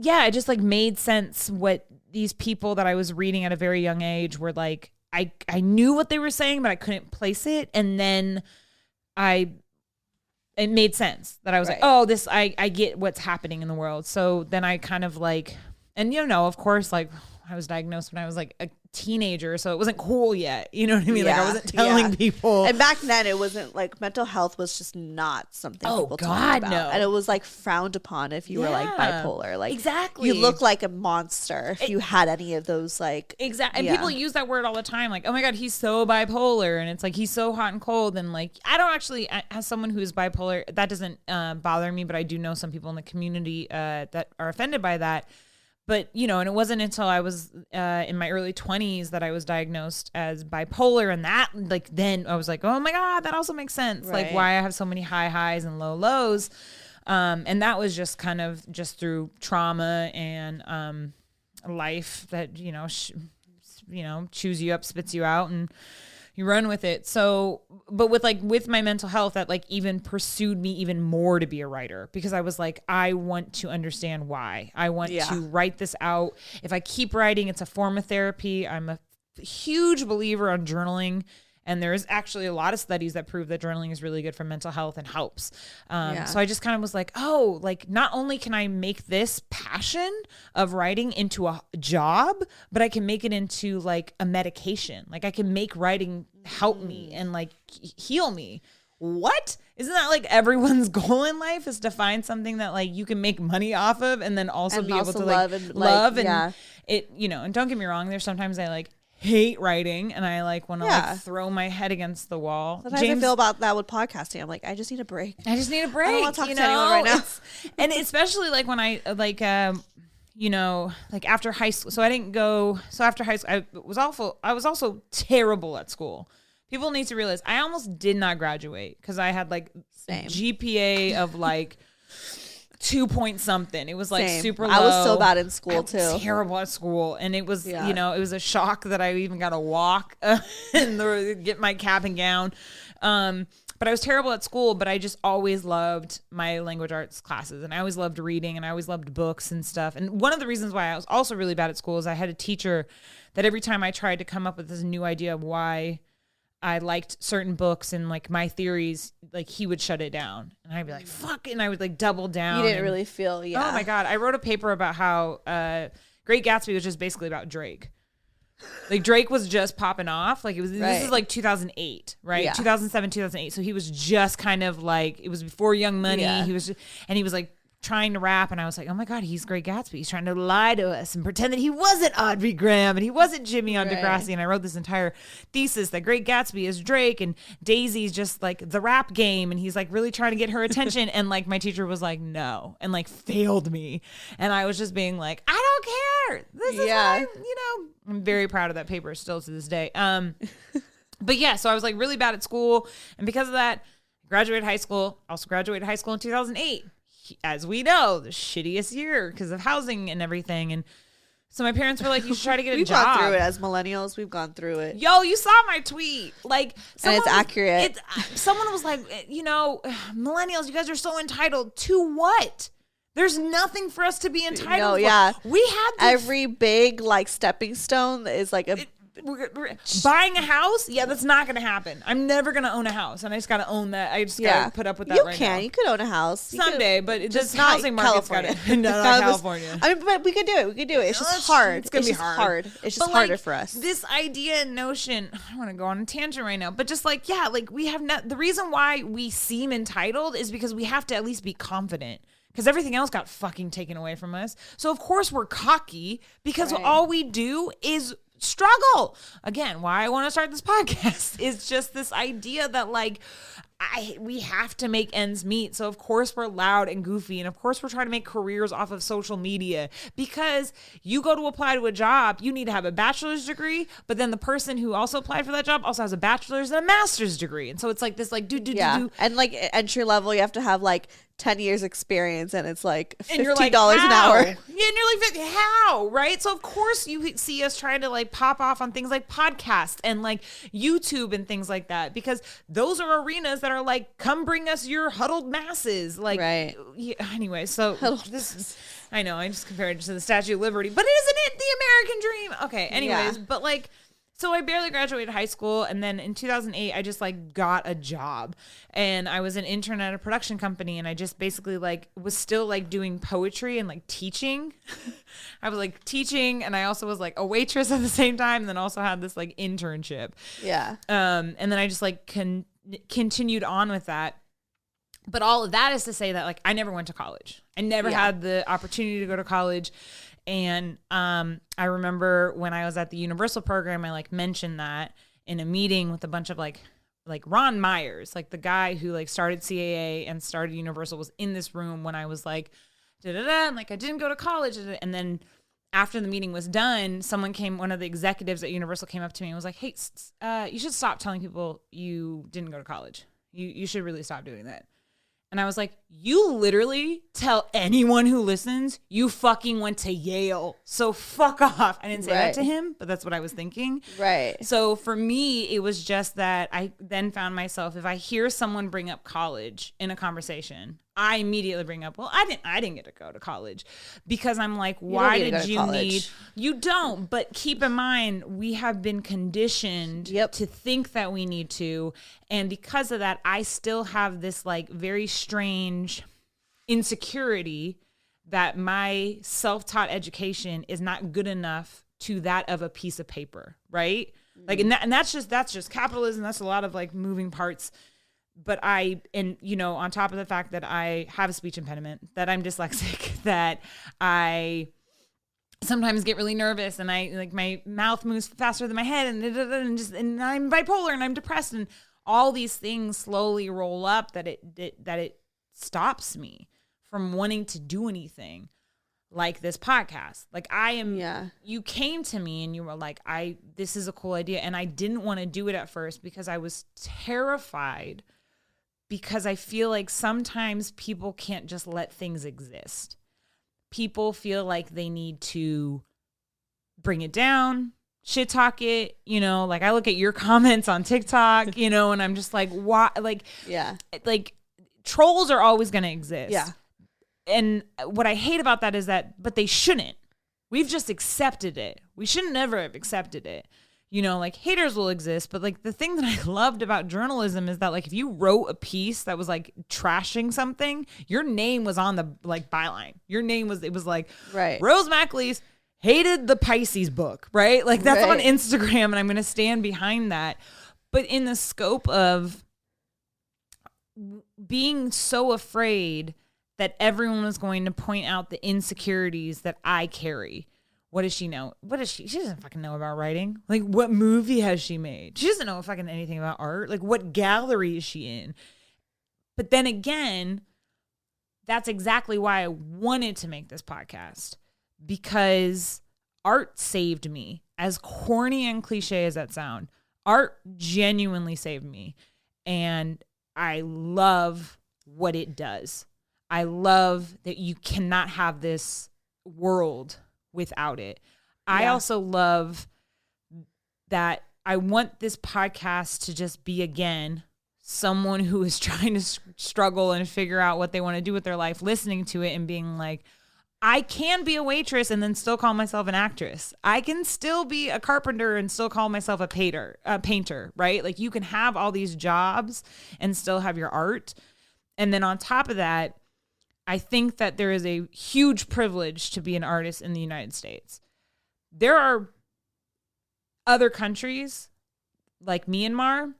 just like made sense what these people that I was reading at a very young age were like. I knew what they were saying, but I couldn't place it. And then it made sense that I was like, oh, this, I get what's happening in the world. So then I kind of like, and you know, of course, like I was diagnosed when I was like a teenager, so it wasn't cool yet. You know what I mean? Like I wasn't telling people. And back then it wasn't like mental health was just not something people talked about. No. And it was like frowned upon if you were like bipolar. Like exactly. You look like a monster if you had any of those like exactly. And people use that word all the time, like, oh my God, he's so bipolar, and it's like he's so hot and cold. And like I don't actually, as someone who is bipolar, that doesn't bother me, but I do know some people in the community that are offended by that. But, you know, and it wasn't until I was in my early 20s that I was diagnosed as bipolar. And that, like, then I was like, oh, my God, that also makes sense. Right. Like, why I have so many high highs and low lows. And that was just kind of just through trauma and life that, you know, chews you up, spits you out, and you run with it. So, but with my mental health, that like even pursued me even more to be a writer, because I was like, I want to understand why. I want to write this out. If I keep writing, it's a form of therapy. I'm a huge believer on journaling. And there is actually a lot of studies that prove that journaling is really good for mental health and helps. So I just kind of was like, oh, like not only can I make this passion of writing into a job, but I can make it into like a medication. Like I can make writing help me and like heal me. What? Isn't that like everyone's goal in life, is to find something that like you can make money off of, and then also be able to like love and it, you know, and don't get me wrong, there's sometimes I like hate writing and I like want to like throw my head against the wall. Sometimes I feel about that with podcasting. I'm like, I just need a break. I don't want to talk to anyone right now. And especially like when I like you know, like after high school. So after high school I was also terrible at school. People need to realize I almost did not graduate because I had like GPA of like 2 point something. It was like super low. I was so bad in school too. Terrible at school. And it was, you know, it was a shock that I even got to walk and get my cap and gown. But I was terrible at school, but I just always loved my language arts classes. And I always loved reading and I always loved books and stuff. And one of the reasons why I was also really bad at school is I had a teacher that every time I tried to come up with this new idea of why I liked certain books and like my theories, like he would shut it down. And I'd be like, fuck. And I would like double down. You didn't really feel, Oh my God. I wrote a paper about how Great Gatsby was just basically about Drake. Like Drake was just popping off. Like this is like 2008, right? Yeah. 2007, 2008. So he was just kind of like, it was before Young Money. Yeah. He was like trying to rap. And I was like, oh my God, he's Great Gatsby. He's trying to lie to us and pretend that he wasn't Audrey Graham and he wasn't Jimmy on Degrassi. And I wrote this entire thesis that Great Gatsby is Drake and Daisy's just like the rap game. And he's like really trying to get her attention. And like my teacher was like, no, and like failed me. And I was just being like, I don't care. This is I'm very proud of that paper still to this day. But yeah, so I was like really bad at school. And because of that, I graduated high school. Also graduated high school in 2008. As we know, the shittiest year because of housing and everything. And so my parents were like, you should try to get a job. We've gone through it as millennials. We've gone through it. Yo, you saw my tweet. Like, and it's accurate. Someone was like, millennials, you guys are so entitled to what? There's nothing for us to be entitled for. Yeah. We had every big like stepping stone is like we're buying a house. Yeah, that's not going to happen. I'm never going to own a house. And I just got to own that. I just got to put up with that right now. You could own a house. Someday, but just the housing market's got to. Not California. I mean, but we could do it. It's just hard. It's going to be hard. It's just harder for us. This idea and notion, I want to go on a tangent right now, but just like, yeah, like we have not, the reason why we seem entitled is because we have to at least be confident. Because everything else got fucking taken away from us. So, of course, we're cocky because all we do is struggle. Again, why I want to start this podcast is just this idea that, like, we have to make ends meet. So, of course, we're loud and goofy. And, of course, we're trying to make careers off of social media. Because you go to apply to a job, you need to have a bachelor's degree. But then the person who also applied for that job also has a bachelor's and a master's degree. And so it's like this, like, do. And, like, entry level, you have to have, like, 10 years experience and it's like $50 like, an hour. Yeah, and you're like, how? Right? So of course you see us trying to like pop off on things like podcasts and like YouTube and things like that because those are arenas that are like, come bring us your huddled masses. Like, yeah, anyway, so I know I just compared it to the Statue of Liberty, but isn't it the American dream? Okay, anyways, but like, so I barely graduated high school, and then in 2008, I just like got a job, and I was an intern at a production company, and I just basically like was still like doing poetry and like teaching. I was like teaching, and I also was like a waitress at the same time, and then also had this like internship. Yeah. And then I just like continued on with that. But all of that is to say that like I never went to college. I never had the opportunity to go to college. And I remember when I was at the Universal program, I like mentioned that in a meeting with a bunch of like Ron Myers, like the guy who like started CAA and started Universal was in this room when I was like, and like I didn't go to college. And then after the meeting was done, one of the executives at Universal came up to me and was like, hey, you should stop telling people you didn't go to college. You should really stop doing that. And I was like, you literally tell anyone who listens, you fucking went to Yale. So fuck off. I didn't say that to him, but that's what I was thinking. Right. So for me, it was just that I then found myself, if I hear someone bring up college in a conversation, I immediately bring up, well, I didn't get to go to college because I'm like, why did you need, you don't, but keep in mind, we have been conditioned to think that we need to. And because of that, I still have this like very strange insecurity that my self-taught education is not good enough to that of a piece of paper. Right. Like, and that's just capitalism. That's a lot of like moving parts. But on top of the fact that I have a speech impediment, that I'm dyslexic, that I sometimes get really nervous and I like my mouth moves faster than my head and I'm bipolar and I'm depressed and all these things slowly roll up that it stops me from wanting to do anything like this podcast. Like you came to me and you were like, this is a cool idea. And I didn't want to do it at first because I was terrified. Because I feel like sometimes people can't just let things exist. People feel like they need to bring it down, shit talk it, you know, like I look at your comments on TikTok, you know, and I'm just like, why? Like, like trolls are always going to exist. Yeah. And what I hate about that is that, but they shouldn't. We've just accepted it. We should never have accepted it. You know, like haters will exist, but like the thing that I loved about journalism is that like if you wrote a piece that was like trashing something, your name was on the like byline. Your name was, it was like, Rose McAleese hated the Pisces book, right? Like that's on Instagram, and I'm going to stand behind that. But in the scope of being so afraid that everyone was going to point out the insecurities that I carry. What does she know? What does she doesn't fucking know about writing. Like, what movie has she made? She doesn't know fucking anything about art. Like, what gallery is she in? But then again, that's exactly why I wanted to make this podcast, because art saved me. As corny and cliche as that sound, art genuinely saved me. And I love what it does. I love that you cannot have this world without it. I also love that I want this podcast to just be, again, someone who is trying to struggle and figure out what they want to do with their life, listening to it and being like, I can be a waitress and then still call myself an actress. I can still be a carpenter and still call myself a painter, right? Like you can have all these jobs and still have your art. And then on top of that, I think that there is a huge privilege to be an artist in the United States. There are other countries like Myanmar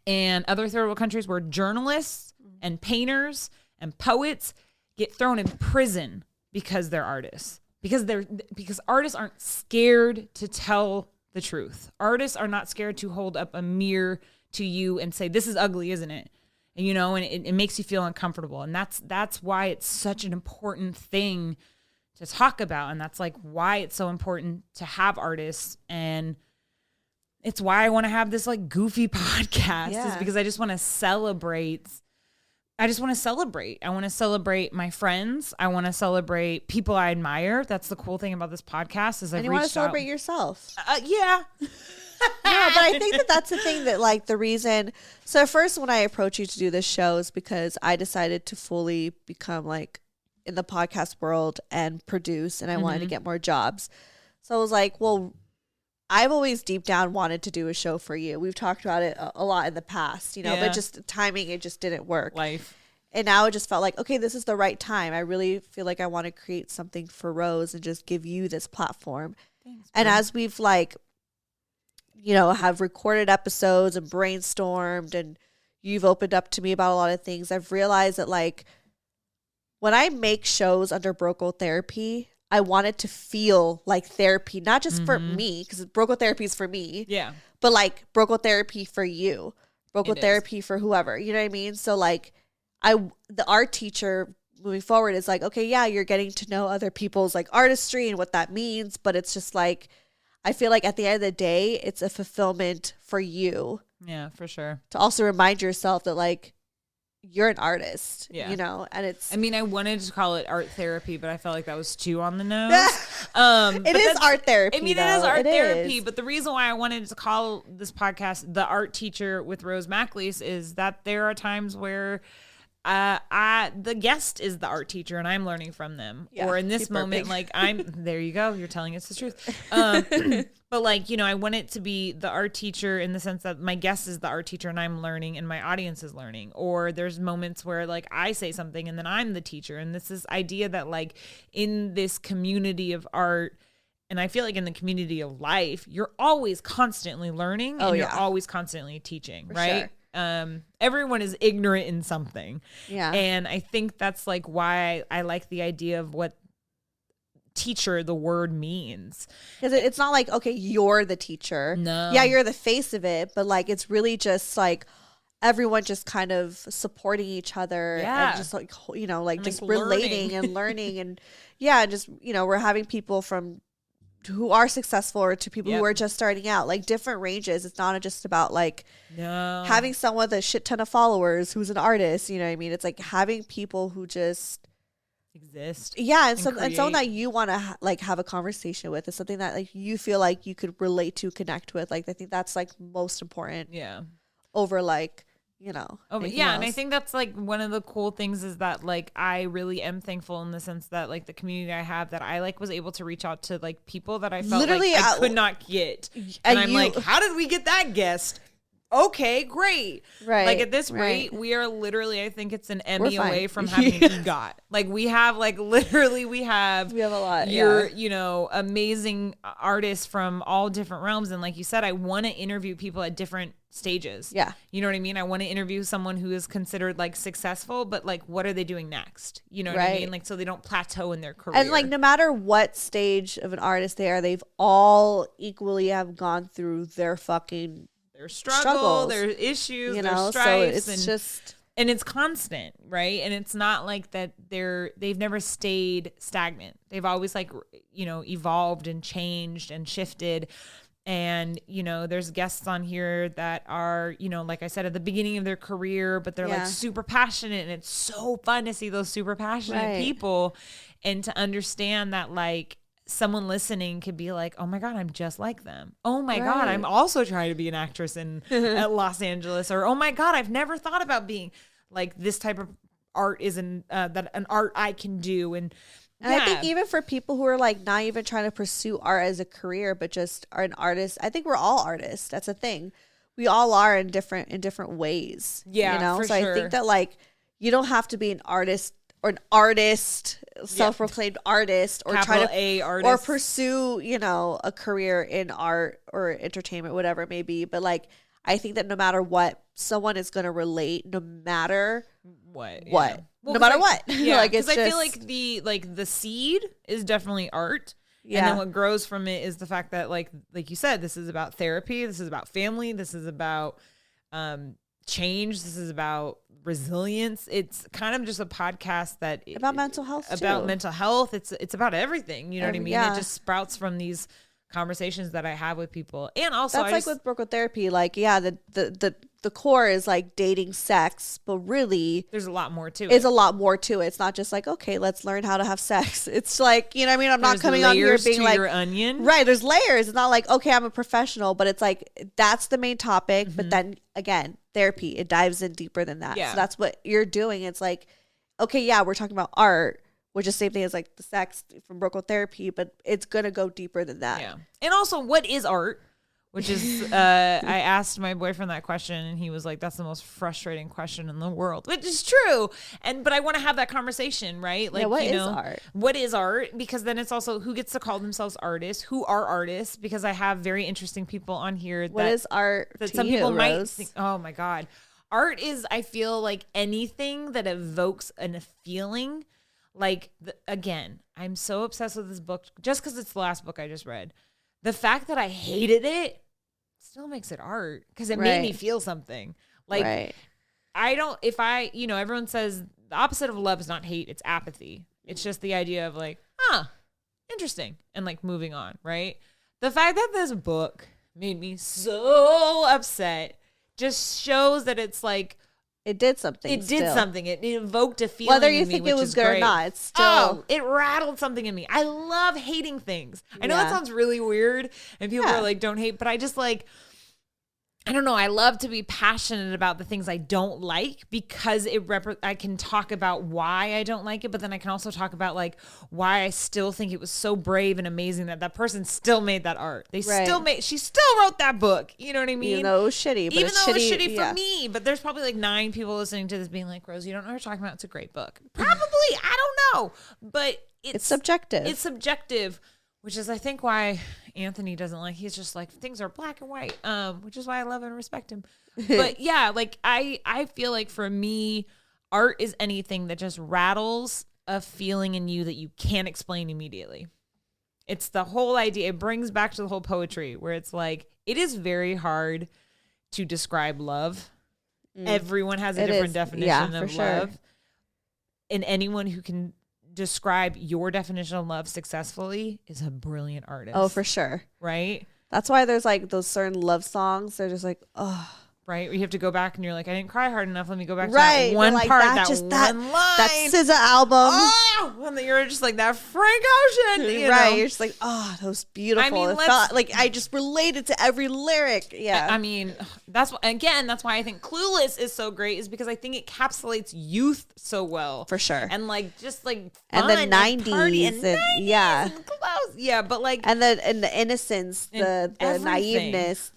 and other third world countries where journalists and painters and poets get thrown in prison because they're artists. Because artists aren't scared to tell the truth. Artists are not scared to hold up a mirror to you and say, this is ugly, isn't it? You know, and it makes you feel uncomfortable. And that's why it's such an important thing to talk about. And that's like why it's so important to have artists. And it's why I want to have this like goofy podcast is because I just want to celebrate. I want to celebrate my friends. I want to celebrate people I admire. That's the cool thing about this podcast is I've reached out. And you want to celebrate yourself. Yeah. Yeah, but I think that's the thing that like the reason. So first, when I approached you to do this show is because I decided to fully become like in the podcast world and produce, and I wanted to get more jobs. So I was like, well, I've always deep down wanted to do a show for you. We've talked about it a lot in the past, you know, but just the timing, it just didn't work. Life. And now it just felt like, okay, this is the right time. I really feel like I want to create something for Rose and just give you this platform. Thanks, and as we've like, you know, have recorded episodes and brainstormed and you've opened up to me about a lot of things, I've realized that like when I make shows under Broco Therapy, I want it to feel like therapy, not just for me, because Broco Therapy is for me. Yeah. But like Broco Therapy for you, Broco Therapy for whoever, you know what I mean? So like the art teacher moving forward is like, okay, yeah, you're getting to know other people's like artistry and what that means. But it's just like, I feel like at the end of the day, it's a fulfillment for you. Yeah, for sure. To also remind yourself that like you're an artist, you know, and it's. I mean, I wanted to call it art therapy, but I felt like that was too on the nose. It is art therapy. I mean, it is art therapy, but the reason why I wanted to call this podcast "The Art Teacher with Rose McAleese" is that there are times where the guest is the art teacher and I'm learning from them. Or in this moment, like there you go. You're telling us the truth. But like, you know, I want it to be the art teacher in the sense that my guest is the art teacher and I'm learning and my audience is learning. Or there's moments where like I say something and then I'm the teacher. And this idea that like in this community of art, and I feel like in the community of life, you're always constantly learning and you're always constantly teaching, right? Sure. Everyone is ignorant in something. Yeah. And I think that's like why I like the idea of what teacher the word means, because it's not like, okay, you're the teacher. No. Yeah, you're the face of it, but like it's really just like everyone just kind of supporting each other and just like, you know, like and just like relating and learning and just, you know, we're having people from who are successful or to people who are just starting out, like different ranges. It's not just about like having someone with a shit ton of followers who's an artist, you know what I mean? It's like having people who just exist. Yeah, and create. someone that you want to like have a conversation with is something that like you feel like you could relate to, connect with. Like I think that's like most important. Yeah. Over like, Oh, but yeah, and I think that's like one of the cool things is that like I really am thankful in the sense that like the community I have, that I like was able to reach out to like people that I felt literally like I could not get, and I'm like, how did we get that guest? Okay, great. Right. Like at this rate, we are literally, I think it's an Emmy away from having an EGOT. Like we have like literally we have a lot. Your amazing artists from all different realms, and like you said, I want to interview people at different stages. Yeah. You know what I mean? I want to interview someone who is considered like successful, but like what are they doing next? You know what I mean? Like so they don't plateau in their career. And like no matter what stage of an artist they are, they've all equally have gone through their fucking their struggles, their issues, their stripes, so it's just, and it's constant, right? And it's not like that they've never stayed stagnant. They've always like evolved and changed and shifted. And there's guests on here that are like I said, at the beginning of their career, but they're like super passionate, and it's so fun to see those super passionate people, and to understand that like someone listening could be like, oh my God, I'm just like them. Oh my God, I'm also trying to be an actress in at Los Angeles. Or, oh my God, I've never thought about being like this type of art is an art I can do. And I think even for people who are like not even trying to pursue art as a career, but just are an artist, I think we're all artists. That's a thing. We all are in different ways. Yeah, for so sure. I think that like you don't have to be an artist, self-proclaimed artist, or Capital try to A artist, or pursue, a career in art or entertainment, whatever it may be. But like, I think that no matter what, someone is going to relate, no matter what, well, no matter what. Yeah, like because I feel like the seed is definitely art. Yeah. And then what grows from it is the fact that like you said, this is about therapy. This is about family. This is about change. This is about resilience. It's kind of just a podcast that about mental health. Mental health. It's about everything. You know what I mean? Yeah. It just sprouts from these conversations that I have with people. And also that's with Brooklyn therapy. Like, yeah, the core is like dating, sex, but really there's a lot more to it. It's a lot more to it. It's not just like, okay, let's learn how to have sex. It's like, you know what I mean? I'm not coming on here being like, your onion. Right. There's layers. It's not like, okay, I'm a professional, but it's like, that's the main topic. Mm-hmm. But then again, therapy, it dives in deeper than that. Yeah. So that's what you're doing. It's like, okay, yeah, we're talking about art, which is the same thing as like the sex from Brooklyn therapy, but it's going to go deeper than that. Yeah. And also, what is art? Which is, I asked my boyfriend that question, and he was like, that's the most frustrating question in the world, which is true. But I want to have that conversation, right? Like, what is art? What is art? Because then it's also who gets to call themselves artists, who are artists, because I have very interesting people on here. What is art that to some people Rose? might think, oh my God. Art is, I feel like anything that evokes a feeling. Like, again, I'm so obsessed with this book just because it's the last book I just read. The fact that I hated it still makes it art because it made me feel something. Like, everyone says the opposite of love is not hate, it's apathy. It's just the idea of like, interesting, and like moving on, right? The fact that this book made me so upset just shows that it's like, it did something. It did something. It evoked a feeling. Whether you in me, think which it was is good great. or not, it's still. It rattled something in me. I love hating things. I know that sounds really weird, and people are like, "Don't hate," but I just like. I don't know. I love to be passionate about the things I don't like because I can talk about why I don't like it, but then I can also talk about like why I still think it was so brave and amazing that person still made that art. She still wrote that book. You know what I mean? Even though it was shitty. Even though it was shitty for me, but there's probably like 9 people listening to this being like, Rose, you don't know what you're talking about. It's a great book. Probably. I don't know. But it's subjective. It's subjective. Which is, I think, why Anthony doesn't like. He's just like, things are black and white. Which is why I love and respect him. But yeah, like I feel like for me, art is anything that just rattles a feeling in you that you can't explain immediately. It's the whole idea. It brings back to the whole poetry where it's like it is very hard to describe love. Everyone has a different definition of love, and anyone who can describe your definition of love successfully is a brilliant artist. Oh, for sure. Right? That's why there's like those certain love songs. They're just like, oh, right? You have to go back and you're like, I didn't cry hard enough. Let me go back to Right. that one Like, part, that that just- one that- line. That SZA album. Oh, and then you're just like that Frank Ocean, you Right. know? You're just like, oh, that was beautiful. I mean, It felt like I just related to every lyric. Yeah. I mean, that's why I think Clueless is so great, is because I think it encapsulates youth so well. For sure. And like, just like And fun the and 90s party and- yeah. and clothes. Yeah, but like and the innocence, the everything. naiveness,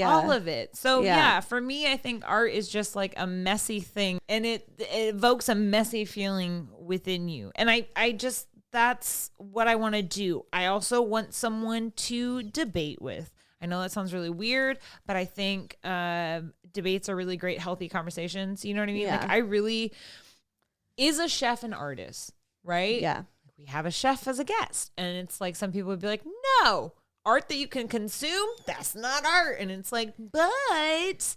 all of it. So Yeah. yeah, for me, I think art is just like a messy thing, and it evokes a messy feeling within you. And I just, that's what I want to do. I also want someone to debate with. I know that sounds really weird, but I think debates are really great, healthy conversations. You know what I mean? Yeah. Like, I really, is a chef an artist, right? Yeah. We have a chef as a guest, and it's like, some people would be like, no, art that you can consume, that's not art. And it's like, but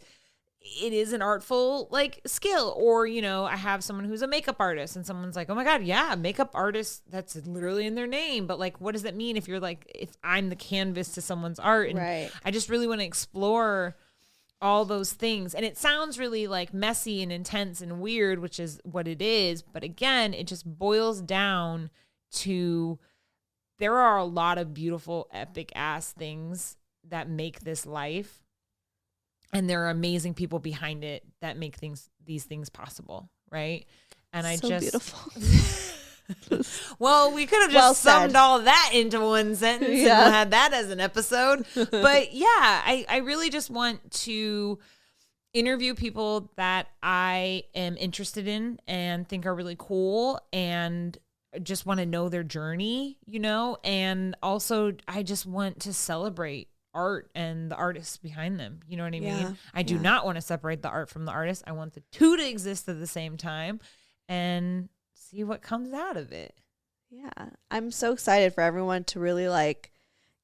it is an artful like skill. Or, you know, I have someone who's a makeup artist, and someone's like, oh my God, yeah, makeup artist, that's literally in their name. But like, what does that mean if you're like, if I'm the canvas to someone's art? And Right. I just really want to explore all those things. And it sounds really like messy and intense and weird, which is what it is. But again, it just boils down to, there are a lot of beautiful, epic ass things that make this life. And there are amazing people behind it that make these things possible. Right. And I So just, beautiful. well, we could have just Well summed said. all that into one sentence Yeah. and had that as an episode. But yeah, I really just want to interview people that I am interested in and think are really cool, and just want to know their journey, you know? And also, I just want to celebrate art and the artists behind them. You know what I Yeah. mean? I do Yeah. not want to separate the art from the artist. I want the two to exist at the same time and see what comes out of it. Yeah. I'm so excited for everyone to really like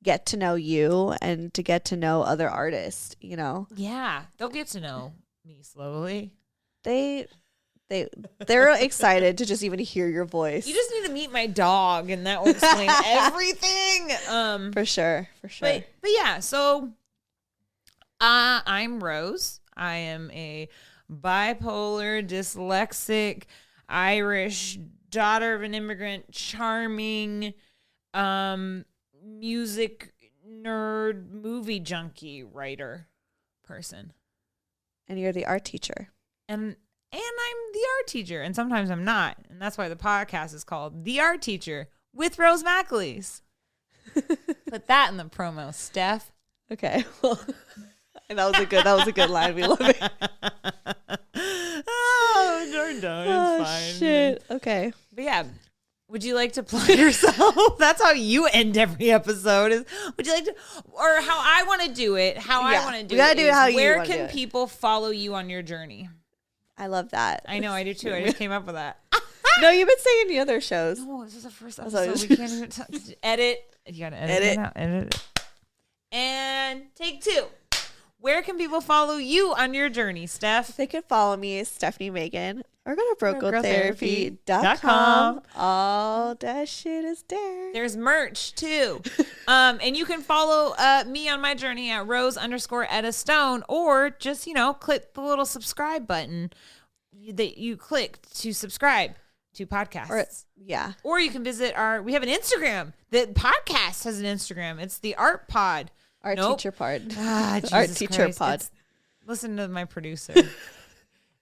get to know you and to get to know other artists, you know. Yeah, they'll get to know me slowly. They're excited to just even hear your voice. You just need to meet my dog, and that will explain everything. For sure. But yeah, so I'm Rose. I am a bipolar, dyslexic, Irish, daughter of an immigrant, charming, music nerd, movie junkie, writer person. And you're the art teacher. And I'm the art teacher, and sometimes I'm not. And that's why the podcast is called The Art Teacher with Rose McAleese. Put that in the promo, Steph. Okay. Well, and that was a good line. We love it. Oh, Jordan, it's fine. Shit. Okay. But yeah, would you like to plug yourself? That's how you end every episode. Is would you like to, or how I want to do it? How I Yeah, want to do we gotta it. do it is how you where wanna do can it. people follow you on your journey? I love that. I know, I do too. I just came up with that. No, you've been saying the other shows. Oh, this is the first sorry. episode. We can't even edit. You gotta edit Edit. it out. Edit it. And take two. Where can people follow you on your journey, Steph? They can follow me, Stefanie Maegan, or go to growtherapy.com. brocotherapy.com. All that shit is there. There's merch too. And you can follow me on my journey at Rose_Etta_Stone, or just, click the little subscribe button that you click to subscribe to podcasts. Or you can visit we have an Instagram. The podcast has an Instagram. It's the Art Pod. Art Teacher Pod. Jesus Art Teacher Christ. Pod. Listen to my producer.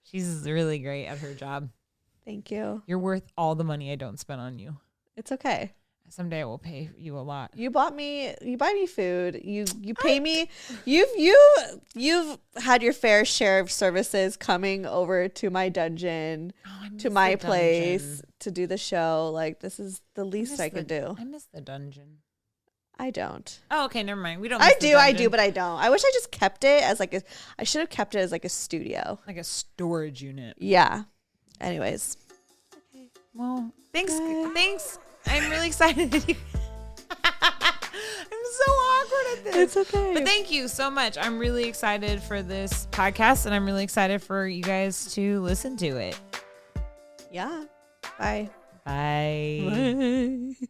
She's really great at her job. Thank you. You're worth all the money I don't spend on you. It's okay. Someday I will pay you a lot. You buy me food. You pay me. You've had your fair share of services coming over to my dungeon, to my place to do the show. Like, this is the least I could do. I miss the dungeon. I don't. Oh, okay, never mind. We don't. I do, but I don't. I wish I just kept it as like I should have kept it as like a studio, like a storage unit. Yeah. Anyways. Okay. Well, thanks. Bye. Thanks. I'm really excited. I'm so awkward at this. It's okay. But thank you so much. I'm really excited for this podcast, and I'm really excited for you guys to listen to it. Yeah. Bye. Bye. Bye.